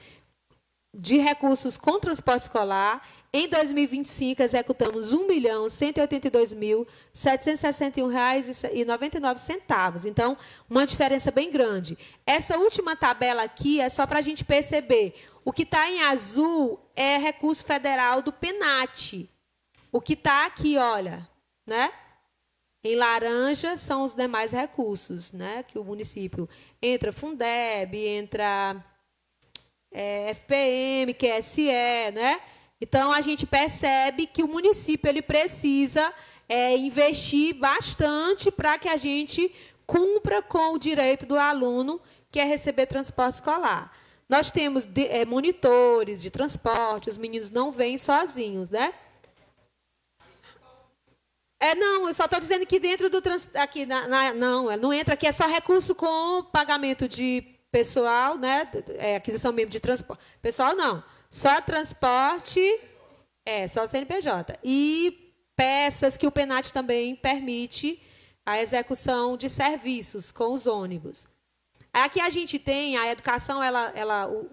de recursos com transporte escolar. Em 2025, executamos R$ 1.182.761,99. Então, uma diferença bem grande. Essa última tabela aqui é só para a gente perceber. O que está em azul é recurso federal do PENAT. O que está aqui, olha, né? Em laranja são os demais recursos, né? Que o município entra Fundeb, entra FPM, QSE, né? Então, a gente percebe que o município ele precisa investir bastante para que a gente cumpra com o direito do aluno, que é receber transporte escolar. Nós temos monitores de transporte, os meninos não vêm sozinhos, né? Não, eu só estou dizendo que dentro do aqui não entra aqui, é só recurso com pagamento de pessoal, né? Aquisição mesmo de transporte. Pessoal, não. Só transporte, só CNPJ. E peças que o PENAT também permite a execução de serviços com os ônibus. Aqui a gente tem a educação,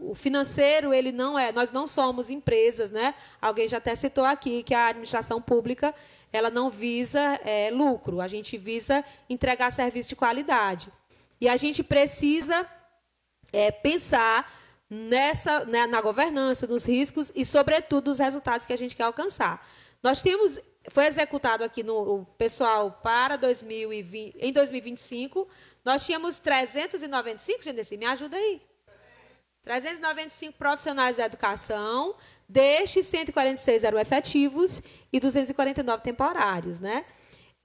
o financeiro, ele não é, nós não somos empresas, né? Alguém já até citou aqui que a administração pública, ela não visa lucro, a gente visa entregar serviço de qualidade. E a gente precisa pensar na governança, nos riscos e, sobretudo, nos resultados que a gente quer alcançar. Nós temos, foi executado aqui no pessoal para 2020, em 2025, nós tínhamos 395, Genesi, me ajuda aí. 395 profissionais da educação, destes 146 eram efetivos e 249 temporários, né?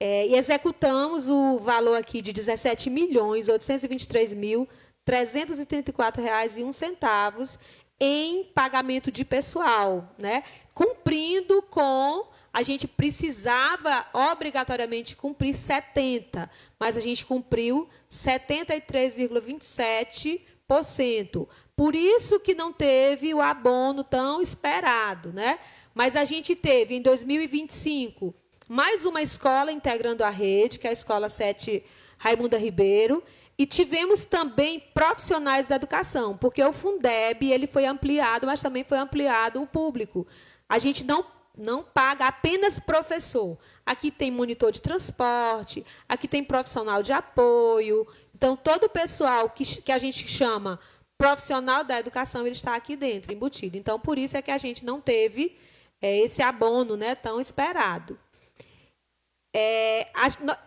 E executamos o valor aqui de R$ 17.823.334,01 em pagamento de pessoal, né? Cumprindo com... A gente precisava obrigatoriamente cumprir 70, mas a gente cumpriu 73,27%. Por isso que não teve o abono tão esperado, né? Mas a gente teve, em 2025, mais uma escola integrando a rede, que é a Escola 7 Raimunda Ribeiro, e tivemos também profissionais da educação, porque o Fundeb ele foi ampliado, mas também foi ampliado o público. A gente não paga apenas professor. Aqui tem monitor de transporte, aqui tem profissional de apoio. Então, todo o pessoal que a gente chama profissional da educação, ele está aqui dentro, embutido. Então, por isso é que a gente não teve esse abono, né, tão esperado.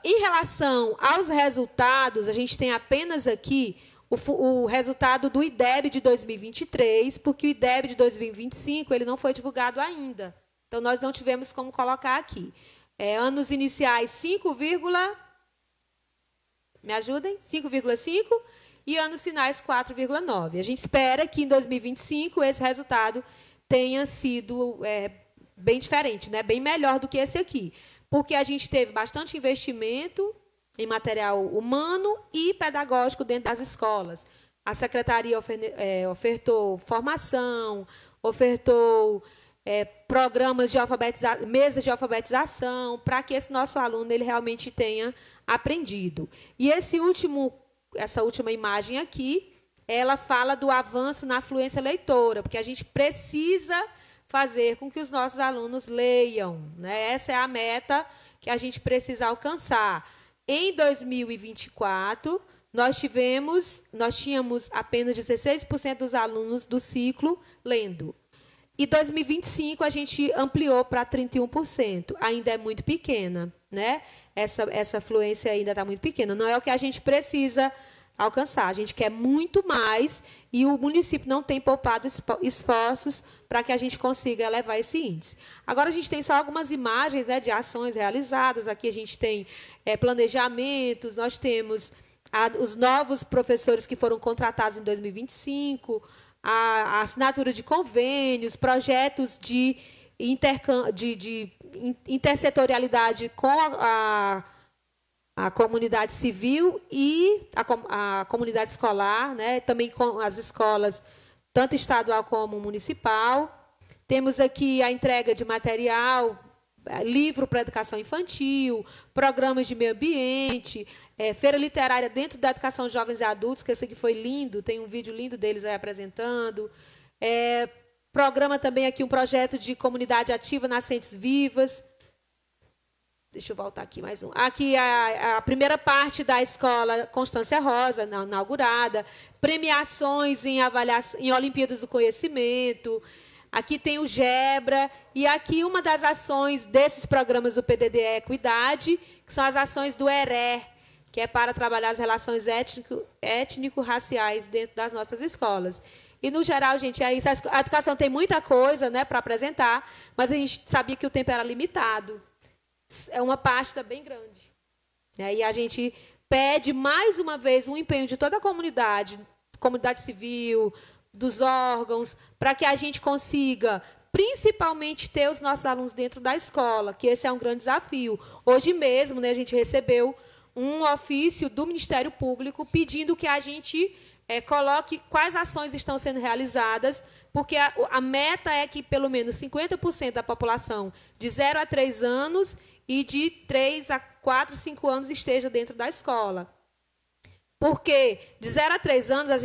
Em relação aos resultados, a gente tem apenas aqui o resultado do IDEB de 2023, porque o IDEB de 2025 ele não foi divulgado ainda. Então, nós não tivemos como colocar aqui. Anos iniciais, 5,5 e anos finais, 4,9. A gente espera que, em 2025, esse resultado tenha sido bem diferente, né? Bem melhor do que esse aqui, porque a gente teve bastante investimento em material humano e pedagógico dentro das escolas. A secretaria ofertou formação, ofertou... programas de alfabetização, mesas de alfabetização, para que esse nosso aluno ele realmente tenha aprendido. E essa última imagem aqui, ela fala do avanço na fluência leitora, porque a gente precisa fazer com que os nossos alunos leiam, né? Essa é a meta que a gente precisa alcançar. Em 2024, nós tínhamos apenas 16% dos alunos do ciclo lendo. E 2025 a gente ampliou para 31%. Ainda é muito pequena, né? Essa fluência ainda está muito pequena. Não é o que a gente precisa alcançar. A gente quer muito mais e o município não tem poupado esforços para que a gente consiga elevar esse índice. Agora, a gente tem só algumas imagens, né, de ações realizadas. Aqui a gente tem planejamentos, nós temos os novos professores que foram contratados em 2025, a assinatura de convênios, projetos de intersetorialidade com a comunidade civil e a comunidade escolar, né? Também com as escolas, tanto estadual como municipal. Temos aqui a entrega de material, livro para educação infantil, programas de meio ambiente, feira literária dentro da educação de jovens e adultos, que esse aqui foi lindo, tem um vídeo lindo deles aí apresentando. Programa também aqui um projeto de comunidade ativa Nascentes Vivas. Deixa eu voltar aqui mais um. Aqui a primeira parte da escola Constância Rosa, inaugurada. Premiações em Olimpíadas do Conhecimento. Aqui tem o GEBRA. E aqui uma das ações desses programas do PDD é Equidade, que são as ações do ERE, que é para trabalhar as relações étnico-raciais dentro das nossas escolas. E, no geral, gente, é isso. A educação tem muita coisa, né, para apresentar, mas a gente sabia que o tempo era limitado. É uma pasta bem grande. E a gente pede, mais uma vez, um empenho de toda a comunidade civil, dos órgãos, para que a gente consiga, principalmente, ter os nossos alunos dentro da escola, que esse é um grande desafio. Hoje mesmo, né, a gente recebeu um ofício do Ministério Público pedindo que a gente coloque quais ações estão sendo realizadas, porque a meta é que pelo menos 50% da população de 0 a 3 anos e de 3 a 4, 5 anos esteja dentro da escola. Porque de 0 a 3 anos,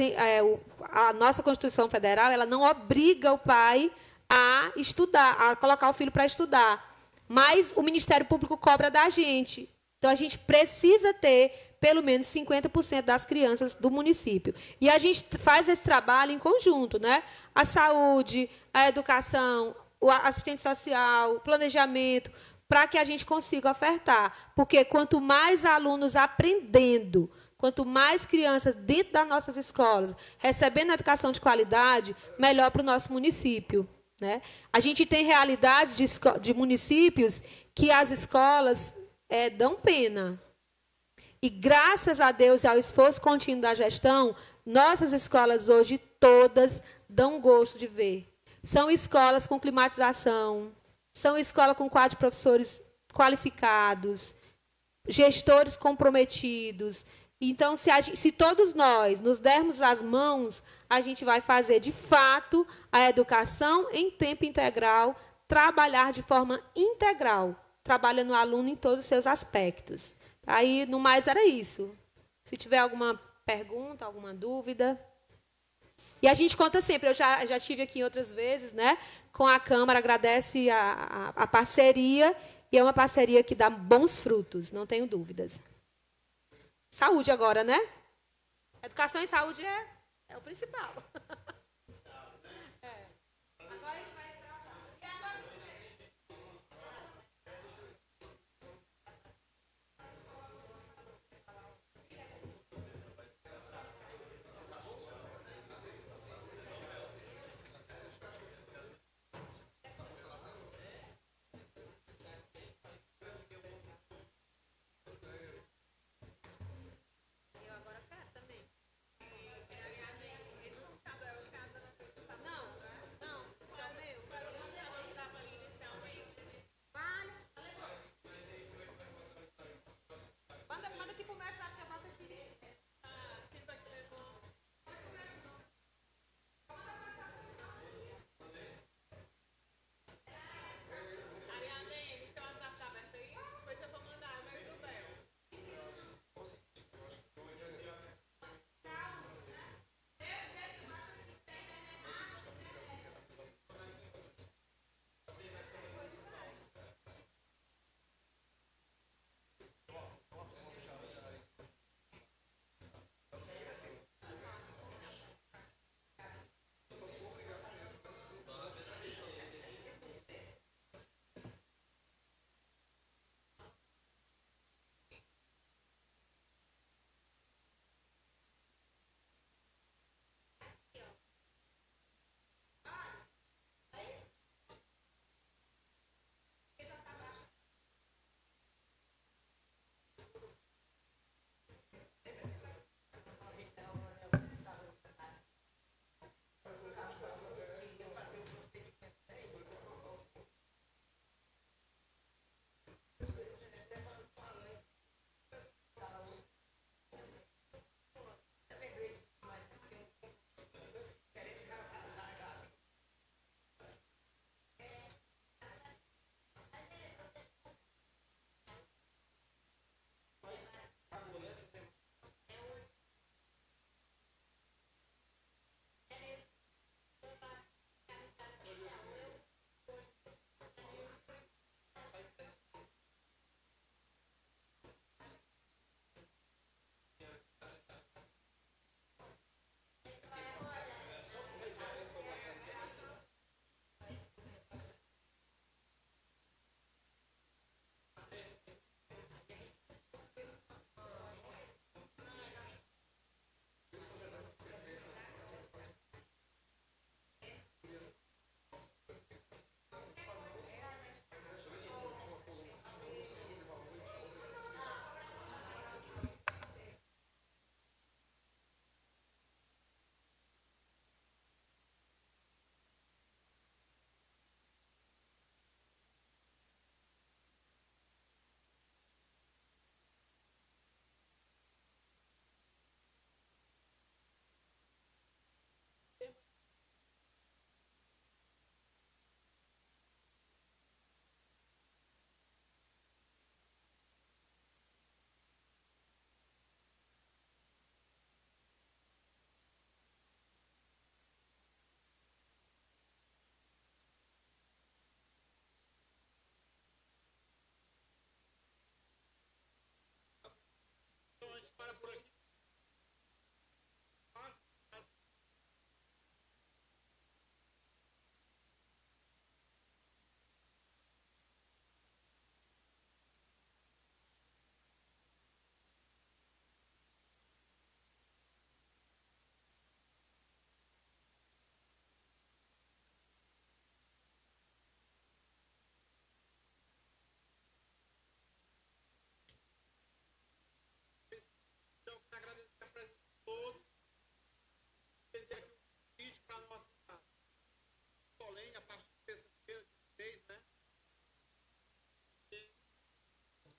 a nossa Constituição Federal ela não obriga o pai a estudar, a colocar o filho para estudar. Mas o Ministério Público cobra da gente. Então, a gente precisa ter pelo menos 50% das crianças do município. E a gente faz esse trabalho em conjunto, né? A saúde, a educação, o assistente social, o planejamento, para que a gente consiga ofertar. Porque quanto mais alunos aprendendo, quanto mais crianças dentro das nossas escolas recebendo educação de qualidade, melhor para o nosso município, né? A gente tem realidades de municípios que as escolas dão pena. E, graças a Deus e ao esforço contínuo da gestão, nossas escolas hoje todas dão gosto de ver. São escolas com climatização, são escolas com quadro de professores qualificados, gestores comprometidos. Então, se todos nós nos dermos as mãos, a gente vai fazer, de fato, a educação em tempo integral, trabalhar de forma integral, trabalhando o aluno em todos os seus aspectos. Aí, no mais, era isso. Se tiver alguma pergunta, alguma dúvida. E a gente conta sempre, eu já estive aqui outras vezes, né, com a Câmara, agradece a parceria, e é uma parceria que dá bons frutos, não tenho dúvidas. Saúde agora, né? Educação e saúde é o principal.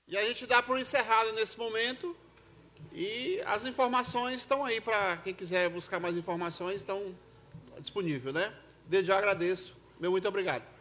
E a gente dá por encerrado nesse momento. E as informações estão aí para quem quiser buscar mais informações, estão disponíveis, né? Desde já agradeço. Meu muito obrigado.